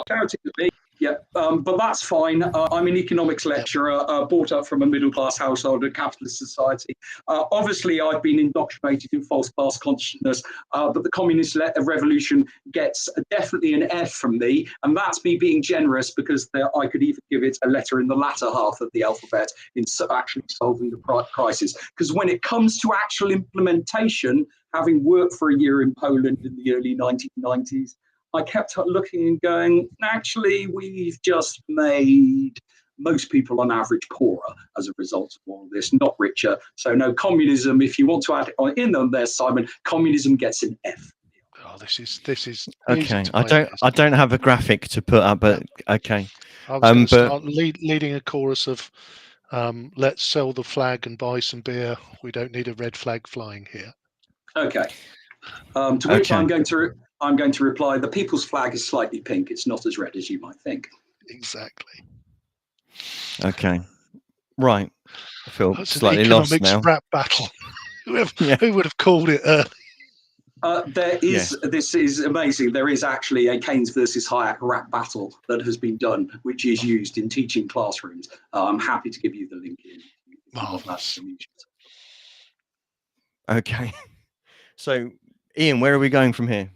shouting at me. Yeah, but that's fine. I'm an economics lecturer, brought up from a middle-class household, a capitalist society. Obviously, I've been indoctrinated in false class consciousness, but the communist revolution gets definitely an F from me, and that's me being generous, because I could even give it a letter in the latter half of the alphabet in actually solving the crisis. Because when it comes to actual implementation, having worked for a year in Poland in the early 1990s, I kept looking and going, actually, we've just made most people on average poorer as a result of all this, not richer. So no, communism, if you want to add it in on there, Simon, communism gets an F. Oh, this is okay. I don't have a graphic to put up, but okay. I was going to start leading a chorus of let's sell the flag and buy some beer. We don't need a red flag flying here. Okay. To which I'm going to reply, the people's flag is slightly pink. It's not as red as you might think. Exactly. Okay. Right. I feel That's an slightly lost economics now. rap battle. Yeah. Who would have called it early? This is amazing. There is actually a Keynes versus Hayek rap battle that has been done, which is used in teaching classrooms. I'm happy to give you the link in. If you want that Marvellous. to amuse Okay. So, Ian, where are we going from here?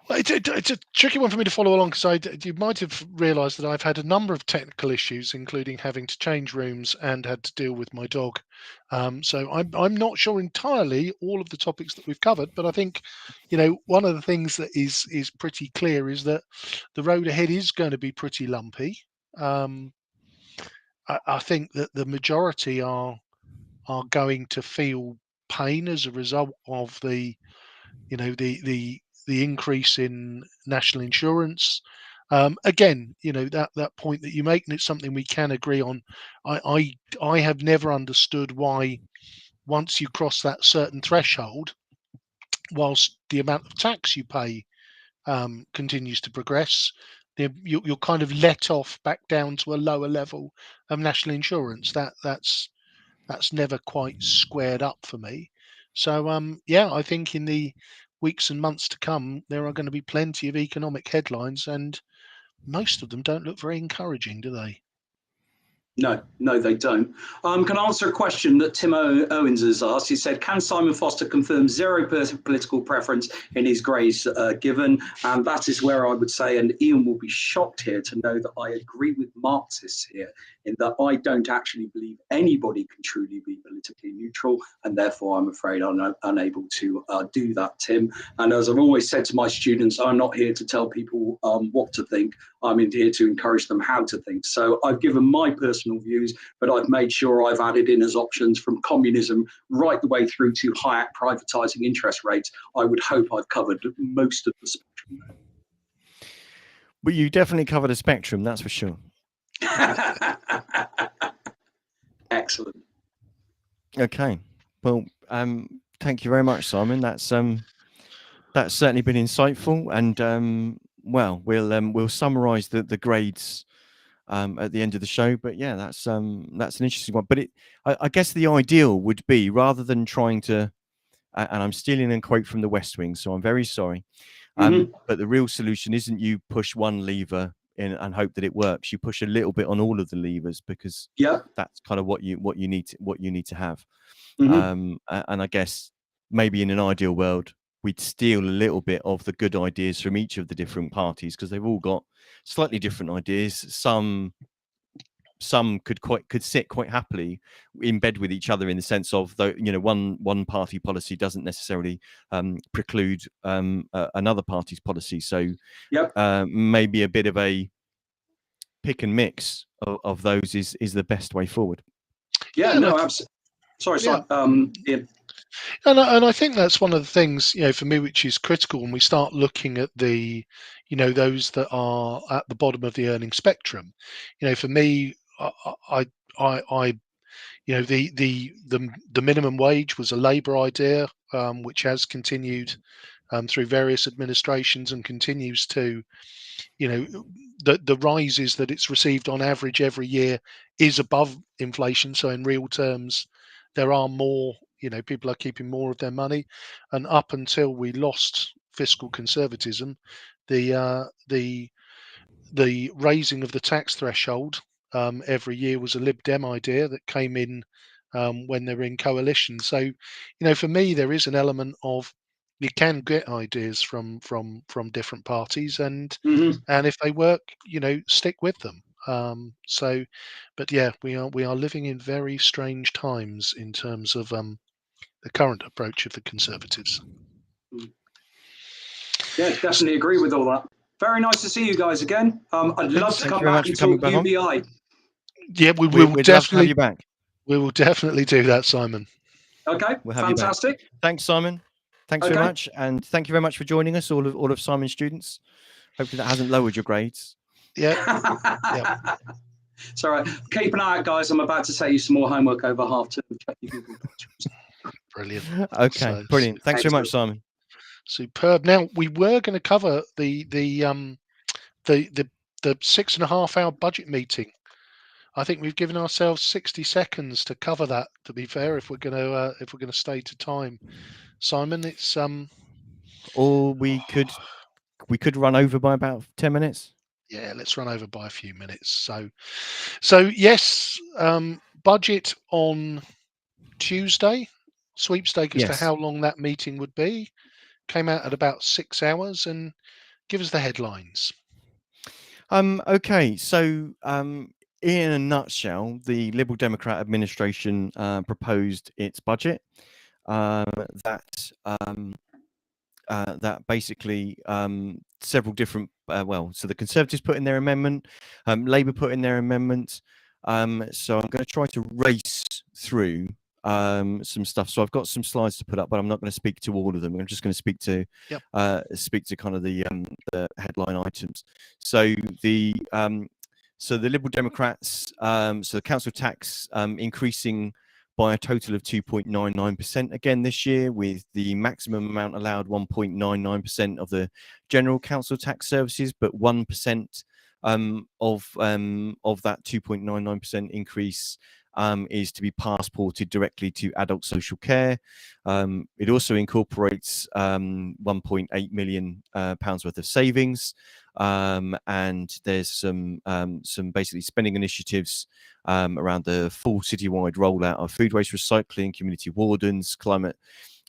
Well, it's a tricky one for me to follow along because you might have realised that I've had a number of technical issues, including having to change rooms and had to deal with my dog. So I'm not sure entirely all of the topics that we've covered, but I think, one of the things that is pretty clear is that the road ahead is going to be pretty lumpy. I think that the majority are going to feel pain as a result of the the increase in national insurance. Again, that point that you make, and it's something we can agree on. I have never understood why once you cross that certain threshold, whilst the amount of tax you pay continues to progress, you're kind of let off back down to a lower level of national insurance. That's never quite squared up for me. So yeah, I think in the weeks and months to come, there are going to be plenty of economic headlines, and most of them don't look very encouraging, do they? No, they don't. Can I answer a question that Tim Owens has asked? He said, can Simon Foster confirm 0% political preference in his grades given? And that is where I would say, and Ian will be shocked here to know that I agree with Marxists here, in that I don't actually believe anybody can truly be politically neutral, and therefore I'm afraid I'm unable to do that, Tim. And as I've always said to my students, I'm not here to tell people what to think. I'm in here to encourage them how to think. So I've given my personal views, but I've made sure I've added in as options from communism right the way through to Hayek privatizing interest rates. I would hope I've covered most of the spectrum there. But you definitely covered a spectrum, that's for sure. Excellent. Okay. Well, thank you very much, Simon. That's certainly been insightful, and well, we'll summarise the grades at the end of the show. But yeah, that's an interesting one. But I guess the ideal would be, rather than trying to, and I'm stealing a quote from The West Wing, so I'm very sorry. But the real solution isn't you push one lever in and hope that it works. You push a little bit on all of the levers, because that's kind of what you need to have. And I guess maybe in an ideal world, we'd steal a little bit of the good ideas from each of the different parties, because they've all got slightly different ideas. Some could sit quite happily in bed with each other, in the sense of, though, one party policy doesn't necessarily preclude another party's policy. So maybe a bit of a pick and mix of those is the best way forward. Absolutely. Sorry. Ian. And I think that's one of the things, for me, which is critical when we start looking at the, those that are at the bottom of the earning spectrum. For me, the minimum wage was a Labour idea, which has continued through various administrations and continues to, the rises that it's received on average every year is above inflation. So in real terms, there are more, people are keeping more of their money. And up until we lost fiscal conservatism, the raising of the tax threshold every year was a Lib Dem idea that came in when they were in coalition. So, for me, there is an element of, you can get ideas from different parties, and if they work, stick with them. But yeah, we are living in very strange times in terms of the current approach of the Conservatives. Yeah, definitely agree with all that. Very nice to see you guys again. I'd love to come back and talk UBI. Yeah, we will we'd definitely love to have you back. We will definitely do that, Simon. Okay, we'll have fantastic. You back. Thanks, Simon. Thanks very much, and thank you very much for joining us, all of Simon's students. Hopefully that hasn't lowered your grades. Yeah. It's all right. Keep an eye out, guys. I'm about to set you some more homework over half term. Check your Google Docs. Brilliant. Okay, brilliant. Thanks very much, Simon. Superb. Now, we were going to cover the 6.5 hour budget meeting I think we've given ourselves 60 seconds to cover that. To be fair, if we're going to stay to time, Simon, it's Or we could run over by about 10 minutes. yeah, let's run over by a few minutes. So yes, budget on Tuesday, sweepstake as to Yes. how long that meeting would be, came out at about 6 hours, and give us the headlines. Okay, so in a nutshell, the Liberal Democrat administration proposed its budget that that basically several different so the Conservatives put in their amendment, Labour put in their amendment. So I'm going to try to race through some stuff. So I've got some slides to put up, but I'm not going to speak to all of them. I'm just going to speak to kind of the headline items. So the Liberal Democrats, so the council tax increasing by a total of 2.99% again this year, with the maximum amount allowed 1.99% of the general council tax services, but 1% of that 2.99% increase is to be passported directly to adult social care. It also incorporates 1.8 million pounds worth of savings, and there's some basically spending initiatives around the full citywide rollout of food waste recycling, community wardens, climate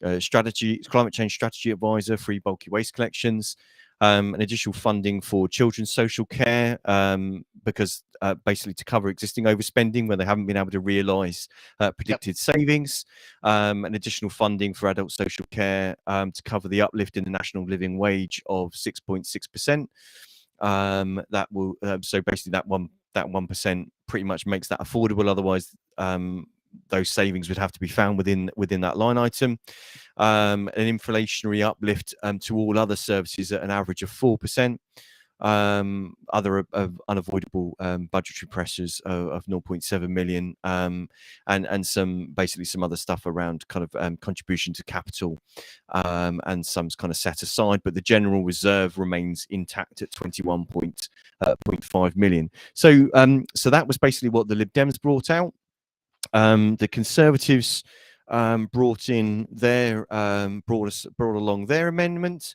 change strategy advisor, free bulky waste collections, and additional funding for children's social care, because basically to cover existing overspending where they haven't been able to realise predicted savings, and additional funding for adult social care to cover the uplift in the national living wage of 6.6%. That will so basically that 1% pretty much makes that affordable. Otherwise, those savings would have to be found within that line item. An inflationary uplift to all other services at an average of 4%. Other unavoidable budgetary pressures of 0.7 million, and some other stuff around kind of contribution to capital, and some kind of set aside, but the general reserve remains intact at 21.5 million. So that was basically what the Lib Dems brought out. The Conservatives brought along their amendment,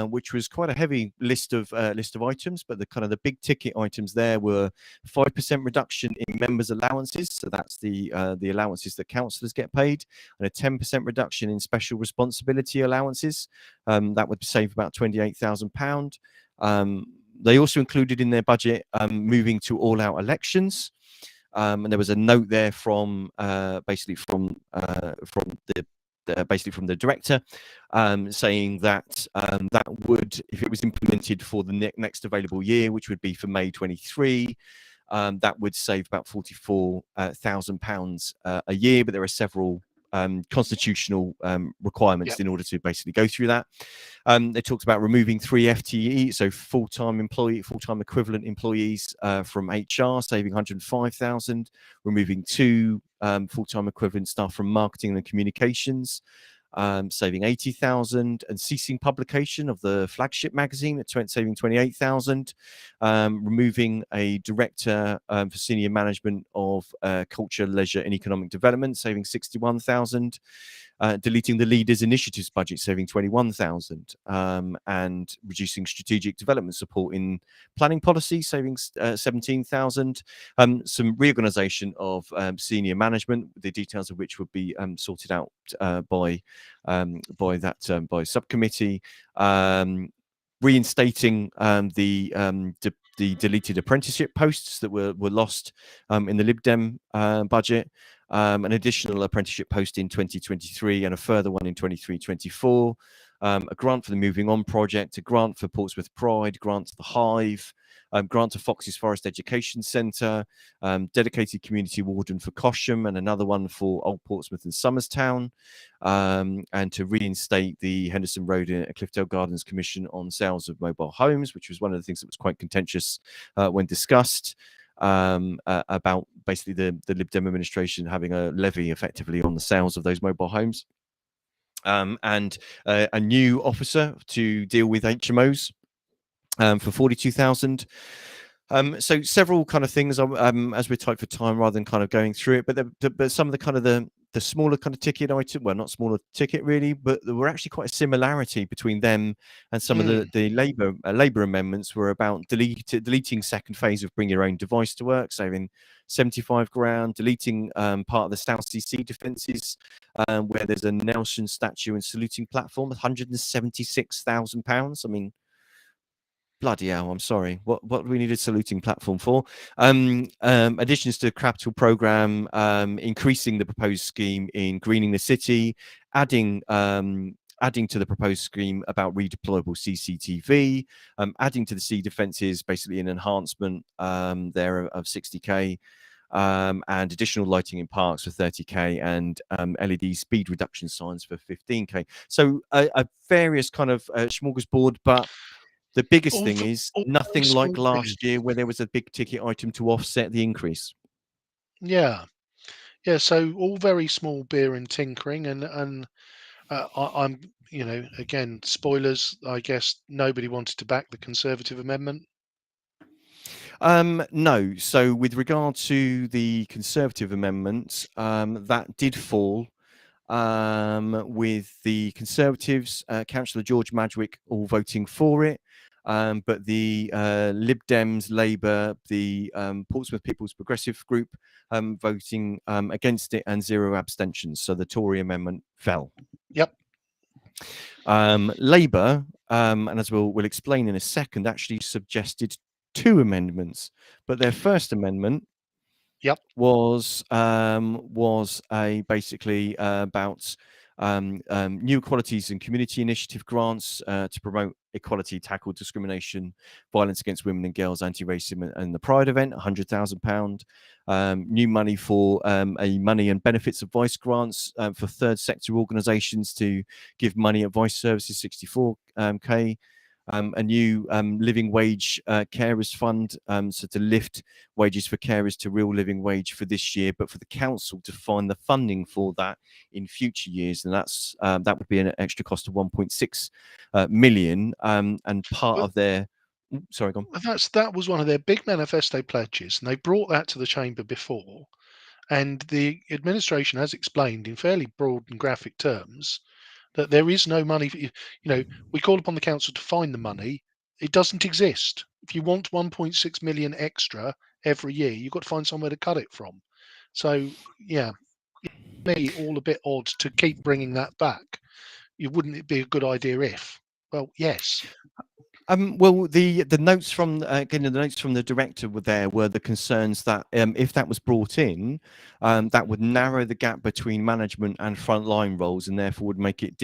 which was quite a heavy list of items, but the big ticket items there were 5% reduction in members' allowances, so that's the allowances that councillors get paid, and a 10% reduction in special responsibility allowances. That would save about £28,000. They also included in their budget moving to all-out elections. And there was a note there from the director, saying that that would, if it was implemented for the next available year, which would be for May 23, that would save about £44,000 a year. But there are several constitutional requirements in order to basically go through that. They talked about removing 3 FTE, so full-time equivalent employees from HR, saving 105,000, removing 2 full-time equivalent staff from marketing and communications, saving 80,000, and ceasing publication of the flagship magazine at saving 28,000, removing a director for senior management of culture, leisure and economic development, saving 61,000, deleting the leaders initiatives budget, saving 21,000, and reducing strategic development support in planning policy, saving 17,000, some reorganisation of senior management, the details of which would be sorted out by subcommittee, reinstating the deleted apprenticeship posts that were lost in the Lib Dem budget, an additional apprenticeship post in 2023 and a further one in 23-24, a grant for the Moving On project, a grant for Portsmouth Pride, grant to the Hive, grant to Fox's Forest Education Centre, dedicated community warden for Cosham, and another one for Old Portsmouth and Somerstown, and to reinstate the Henderson Road and Cliffdale Gardens Commission on sales of mobile homes, which was one of the things that was quite contentious when discussed, about basically the Lib Dem administration having a levy effectively on the sales of those mobile homes, and a new officer to deal with HMOs for 42,000. So several kind of things, as we're tight for time, rather than kind of going through it, but some of the kind of the smaller kind of ticket item, well, not smaller ticket really, but there were actually quite a similarity between them and some of the Labour amendments were about deleting second phase of bring your own device to work, saving 75 grand, deleting part of the Southsea sea defences, where there's a Nelson statue and saluting platform, £176,000. I mean, bloody hell, I'm sorry. What do we need a saluting platform for? Additions to the capital programme, increasing the proposed scheme in greening the city, adding to the proposed scheme about redeployable CCTV, adding to the sea defences, basically an enhancement there of 60k, and additional lighting in parks for 30k, and LED speed reduction signs for 15k. So a various kind of smorgasbord, but the biggest thing is nothing like last year where there was a big ticket item to offset the increase. Yeah. So all very small beer and tinkering, and I'm, again, spoilers. I guess nobody wanted to back the Conservative amendment. No. So with regard to the Conservative amendments, that did fall. With the Conservatives, Councillor George Madgwick all voting for it, but the Lib Dems, Labour, the Portsmouth People's Progressive Group voting against it, and 0 abstentions. So the Tory amendment fell. Yep. Labour, and as we'll explain in a second, actually suggested 2 amendments, but their first amendment was basically about new equalities and community initiative grants to promote equality, tackle discrimination, violence against women and girls, anti-racism, and the Pride event, £100,000. New money for a money and benefits advice grants for third sector organisations to give money advice services, 64k. A new living wage carers fund, so to lift wages for carers to real living wage for this year, but for the council to find the funding for that in future years, and that's that would be an extra cost of 1.6 million, and part of their sorry, go on. That was one of their big manifesto pledges, and they brought that to the chamber before, and the administration has explained in fairly broad and graphic terms that there is no money for, we call upon the council to find the money. It doesn't exist. If you want 1.6 million extra every year, you've got to find somewhere to cut it from. So yeah, me all a bit odd to keep bringing that back. Wouldn't it be a good idea if? Well, yes. Well, the notes from again, the notes from the director were the concerns that if that was brought in, that would narrow the gap between management and frontline roles, and therefore would make it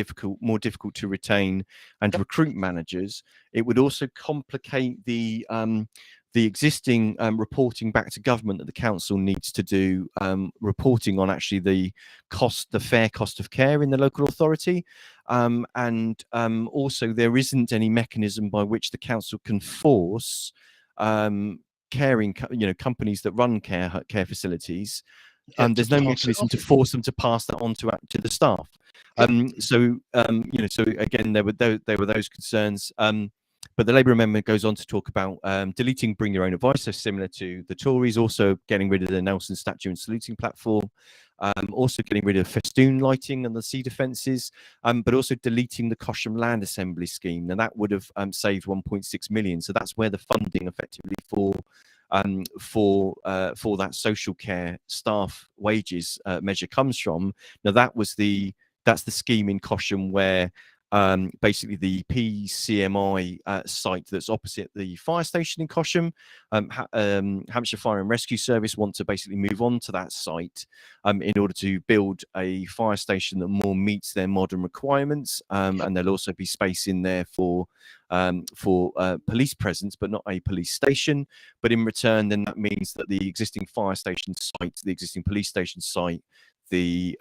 more difficult to retain and recruit managers. It would also complicate the existing reporting back to government that the council needs to do, reporting on actually the fair cost of care in the local authority. And also there isn't any mechanism by which the council can force companies that run care facilities. There's no mechanism to force them to pass that on to the staff. So again, there were those concerns. But the Labour amendment goes on to talk about deleting bring your own advice, so similar to the Tories, also getting rid of the Nelson statue and saluting platform, also getting rid of festoon lighting and the sea defences, but also deleting the Cosham Land Assembly scheme. Now that would have saved 1.6 million. So that's where the funding effectively for that social care staff wages measure comes from. Now that's the scheme in Cosham where basically the PCMI site that's opposite the fire station in Cosham, Hampshire Fire and Rescue Service want to basically move on to that site in order to build a fire station that more meets their modern requirements, and there'll also be space in there for police presence, but not a police station. But in return, then that means that the existing fire station site, the existing police station site, the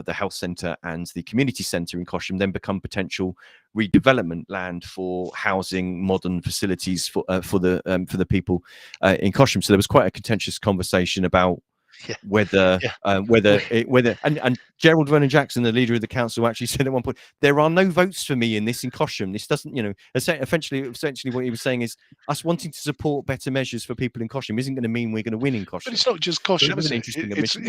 health centre and the community centre in Cosham then become potential redevelopment land for housing, modern facilities for the people in Cosham. So there was quite a contentious conversation about Yeah. whether Yeah. whether and Gerald Vernon Jackson, the leader of the council, actually said at one point, there are no votes for me in this in Cosham. This doesn't, essentially what he was saying is us wanting to support better measures for people in Cosham isn't going to mean we're going to win in But Cosham. it's not just So that Cosham, was is an it? interesting admission.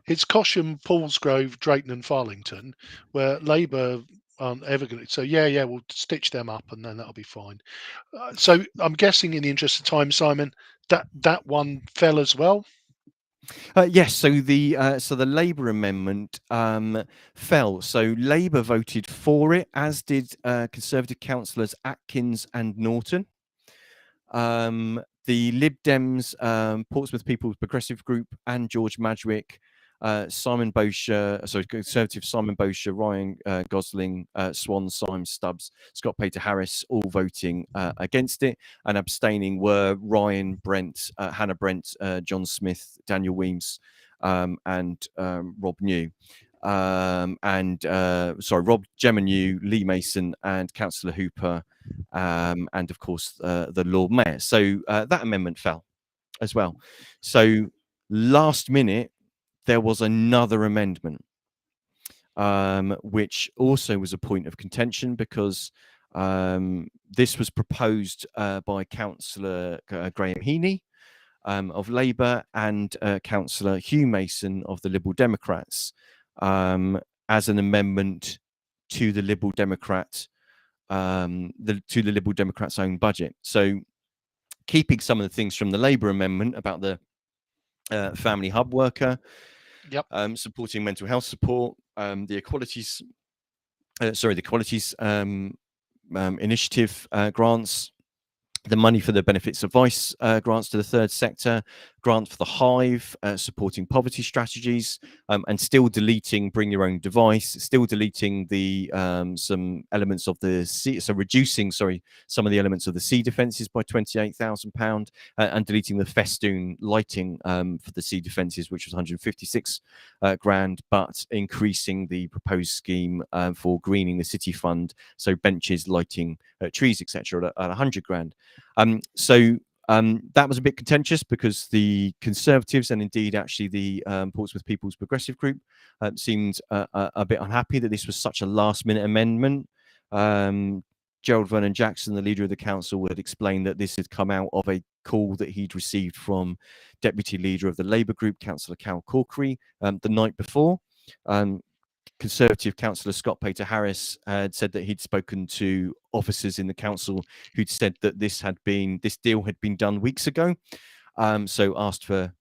It's Cosham, Paulsgrove, Drayton, and Farlington, where Labour aren't ever going to. So yeah, we'll stitch them up, and then that'll be fine. So I'm guessing, in the interest of time, Simon, that one fell as well. Yes, so the Labour amendment fell. So Labour voted for it, as did Conservative councillors Atkins and Norton. The Lib Dems, Portsmouth People's Progressive Group, and George Madgwick, Conservative Simon Bosher, Ryan Gosling, Swan, Symes, Stubbs, Scott Pater Harris, all voting against it, and abstaining were Ryan Brent, Hannah Brent, John Smith, Daniel Weems, and Rob New. Rob Gemenew, Lee Mason, and Councillor Hooper, and of course the Lord Mayor. So that amendment fell as well. So last minute there was another amendment, which also was a point of contention, because this was proposed by Councillor Graham Heaney of Labour and Councillor Hugh Mason of the Liberal Democrats, as an amendment to the Liberal Democrat, to the Liberal Democrats' own budget. So, keeping some of the things from the Labour amendment about the family hub worker, supporting mental health support, the Equalities Initiative grants, the money for the benefits advice grants to the third sector, grant for the Hive, supporting poverty strategies, and still deleting bring your own device, still deleting the some elements of the sea, so reducing, some of the elements of the sea defences by £28,000, and deleting the festoon lighting for the sea defences, which was 156 grand, but increasing the proposed scheme for greening the city fund, so benches, lighting, trees, etc., at 100 grand. That was a bit contentious, because the Conservatives, and indeed actually the Portsmouth People's Progressive Group, seemed a bit unhappy that this was such a last-minute amendment. Gerald Vernon Jackson, the leader of the council, would explain that this had come out of a call that he'd received from Deputy Leader of the Labour Group, Councillor Cal Corkery, the night before. Conservative councillor Scott Pater Harris had said that he'd spoken to officers in the council who'd said that this deal had been done weeks ago. So asked for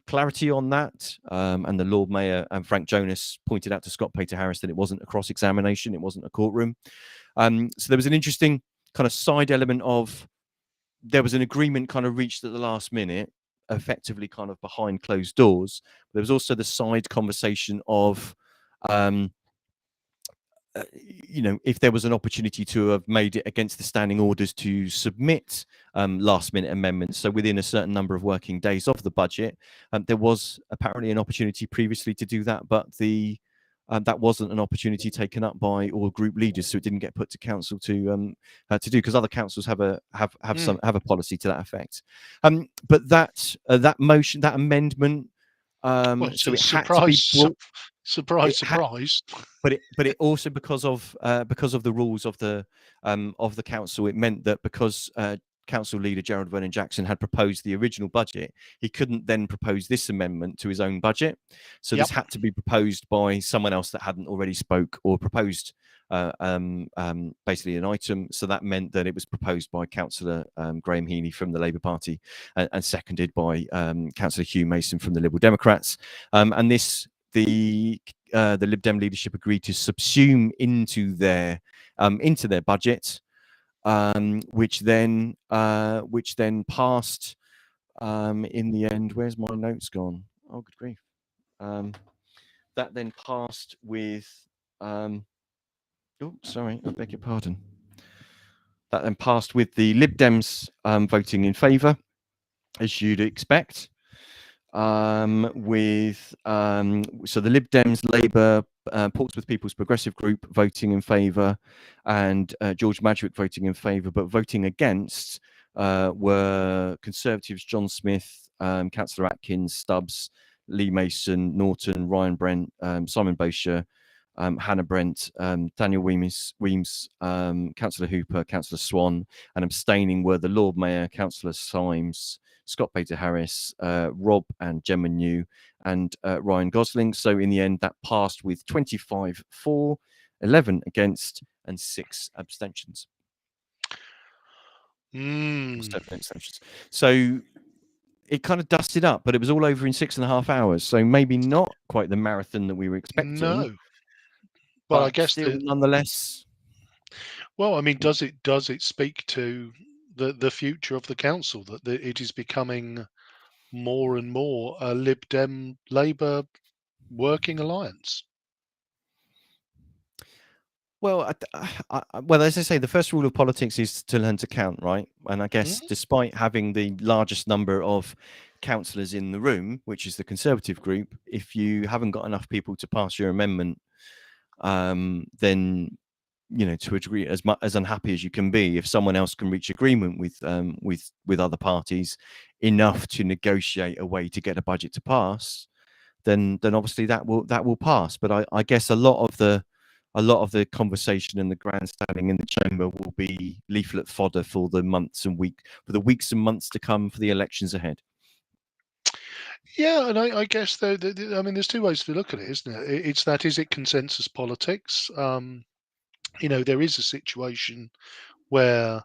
clarity on that. And the Lord Mayor and Frank Jonas pointed out to Scott Pater Harris that it wasn't a cross-examination, it wasn't a courtroom. So there was an interesting kind of side element of, there was an agreement kind of reached at the last minute, effectively kind of behind closed doors. But there was also the side conversation of, if there was an opportunity to have made it against the standing orders to submit last minute amendments, so within a certain number of working days of the budget, there was apparently an opportunity previously to do that, but that wasn't an opportunity taken up by all group leaders, so it didn't get put to council to do, because other councils have a policy to that effect. But that amendment, so it had to be brought, surprise. but it also, because of the rules of the council, it meant that because council leader Gerald Vernon Jackson had proposed the original budget, he couldn't then propose this amendment to his own budget. So this had to be proposed by someone else that hadn't already spoke or proposed basically an item. So that meant that it was proposed by Councillor Graham Heaney from the Labour Party, and seconded by Councillor Hugh Mason from the Liberal Democrats. And this, the Lib Dem leadership agreed to subsume into their budget, which then passed in the end. Where's my notes gone? Oh, good grief! That then passed with. Oh, sorry, I beg your pardon. That then passed with the Lib Dems voting in favour, as you'd expect. So the Lib Dems, Labour, Portsmouth People's Progressive Group voting in favour, and George Madgwick voting in favour, but voting against were Conservatives John Smith, Councillor Atkins, Stubbs, Lee Mason, Norton, Ryan Brent, Simon Bosher, Hannah Brent, Daniel Weems, Councillor Hooper, Councillor Swan, and abstaining were the Lord Mayor, Councillor Symes, Scott Bader Harris, Rob and Gemma New, and Ryan Gosling. So in the end, that passed with 25 for, 11 against, and 6 abstentions. 7 abstentions. So it kind of dusted up, but it was all over in 6.5 hours. So maybe not quite the marathon that we were expecting. No. Well, Well, I guess still, nonetheless. Well, I mean, does it speak to the future of the council that it is becoming more and more a Lib Dem Labour working alliance? Well, well, as I say, the first rule of politics is to learn to count, right? And I guess despite having the largest number of councillors in the room, which is the Conservative group, if you haven't got enough people to pass your amendment, then, you know, to a degree, as unhappy as you can be, if someone else can reach agreement with other parties enough to negotiate a way to get a budget to pass, then obviously that will pass. But I guess a lot of the conversation and the grandstanding in the chamber will be leaflet fodder for the weeks and months to come for the elections ahead. Yeah, and I guess though, I mean, there's two ways to look at it, isn't it? Is it consensus politics? You know, there is a situation where,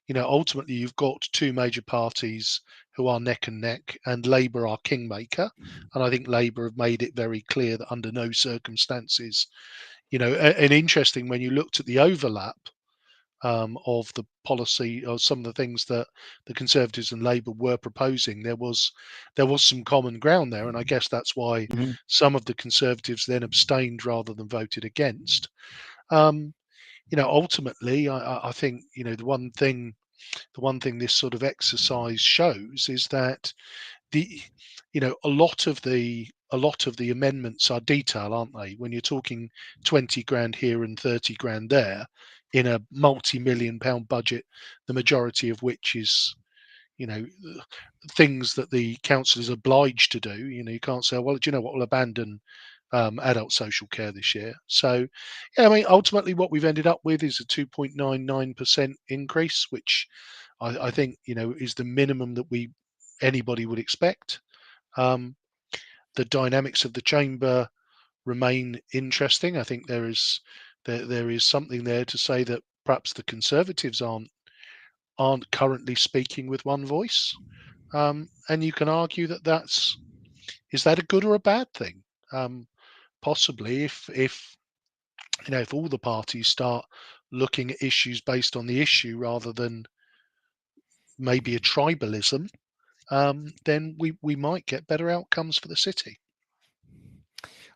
you know, ultimately you've got two major parties who are neck and neck, and Labour are kingmaker. And I think Labour have made it very clear that under no circumstances, you know, and interesting when you looked at the overlap of the policy or some of the things that the Conservatives and Labour were proposing, there was some common ground there, and I guess that's why some of the Conservatives then abstained rather than voted against. You know, ultimately, I think, you know, the one thing this sort of exercise shows is that you know, a lot of the amendments are detail, aren't they? When you're talking 20 grand here and 30 grand there in a multi-million pound budget, the majority of which is, you know, things that the council is obliged to do. You know, you can't say, well, do you know what, we'll abandon adult social care this year. So, yeah, I mean, ultimately what we've ended up with is a 2.99% increase, which I think, you know, is the minimum that anybody would expect. The dynamics of the chamber remain interesting. I think there is something there to say that perhaps the Conservatives aren't currently speaking with one voice, and you can argue that is that a good or a bad thing? Possibly, if you know, if all the parties start looking at issues based on the issue rather than maybe a tribalism, then we might get better outcomes for the city.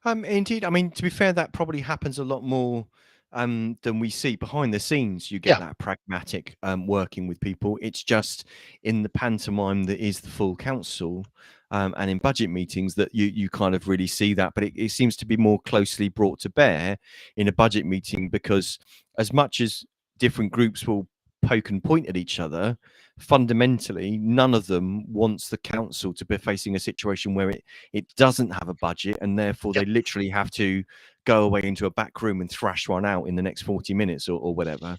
Indeed. I mean, to be fair, that probably happens a lot more than we see behind the scenes. You get that pragmatic working with people. It's just in the pantomime that is the full council and in budget meetings that you kind of really see that. But it seems to be more closely brought to bear in a budget meeting, because as much as different groups will poke and point at each other, fundamentally none of them wants the council to be facing a situation where it doesn't have a budget, and therefore they literally have to go away into a back room and thrash one out in the next 40 minutes or whatever.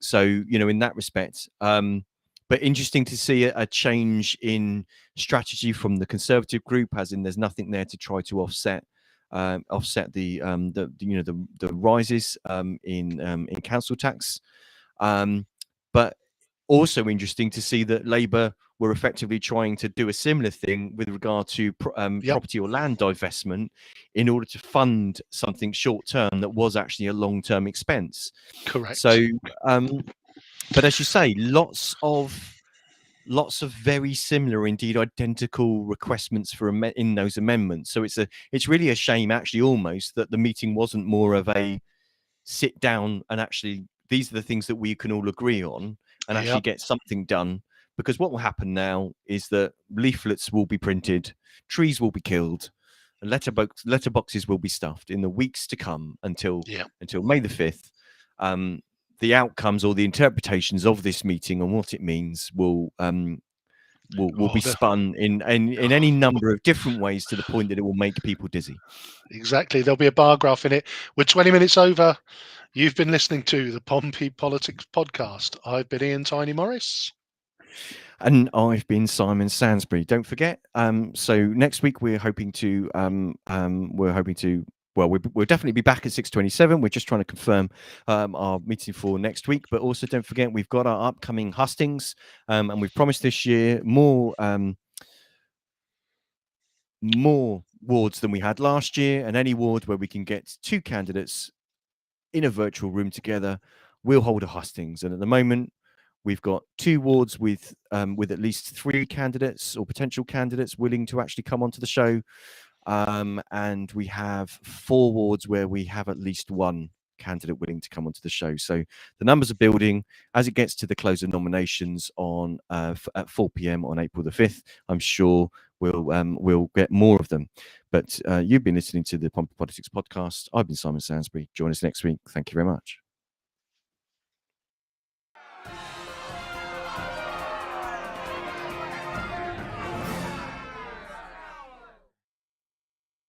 So, you know, in that respect, but interesting to see a change in strategy from the Conservative group, as in there's nothing there to try to offset the you know, the rises in council tax. But also interesting to see that Labour were effectively trying to do a similar thing with regard to property or land divestment in order to fund something short term that was actually a long term expense. Correct. So, but as you say, lots of very similar, indeed identical requestments for in those amendments. So it's really a shame, actually, almost, that the meeting wasn't more of a sit down and actually these are the things that we can all agree on and actually get something done. Because what will happen now is that leaflets will be printed, trees will be killed, and letterboxes will be stuffed in the weeks to come until May the 5th. The outcomes or the interpretations of this meeting and what it means will will be spun in any number of different ways to the point that it will make people dizzy. Exactly. There'll be a bar graph in it. We're 20 minutes over. You've been listening to the Pompey Politics Podcast. I've been Ian Tiny Morris. And I've been Simon Sansbury. Don't forget. So next week we're hoping to we'll definitely be back at 6:27. We're just trying to confirm our meeting for next week. But also don't forget we've got our upcoming hustings, and we've promised this year more wards than we had last year. And any ward where we can get 2 candidates in a virtual room together, we'll hold a hustings. And at the moment, we've got 2 wards with at least 3 candidates or potential candidates willing to actually come onto the show. And we have 4 wards where we have at least 1 candidate willing to come onto the show. So the numbers are building. As it gets to the close of nominations on at 4 p.m. on April the 5th, I'm sure we'll get more of them. But you've been listening to the Pompey Politics Podcast. I've been Simon Sansbury. Join us next week. Thank you very much.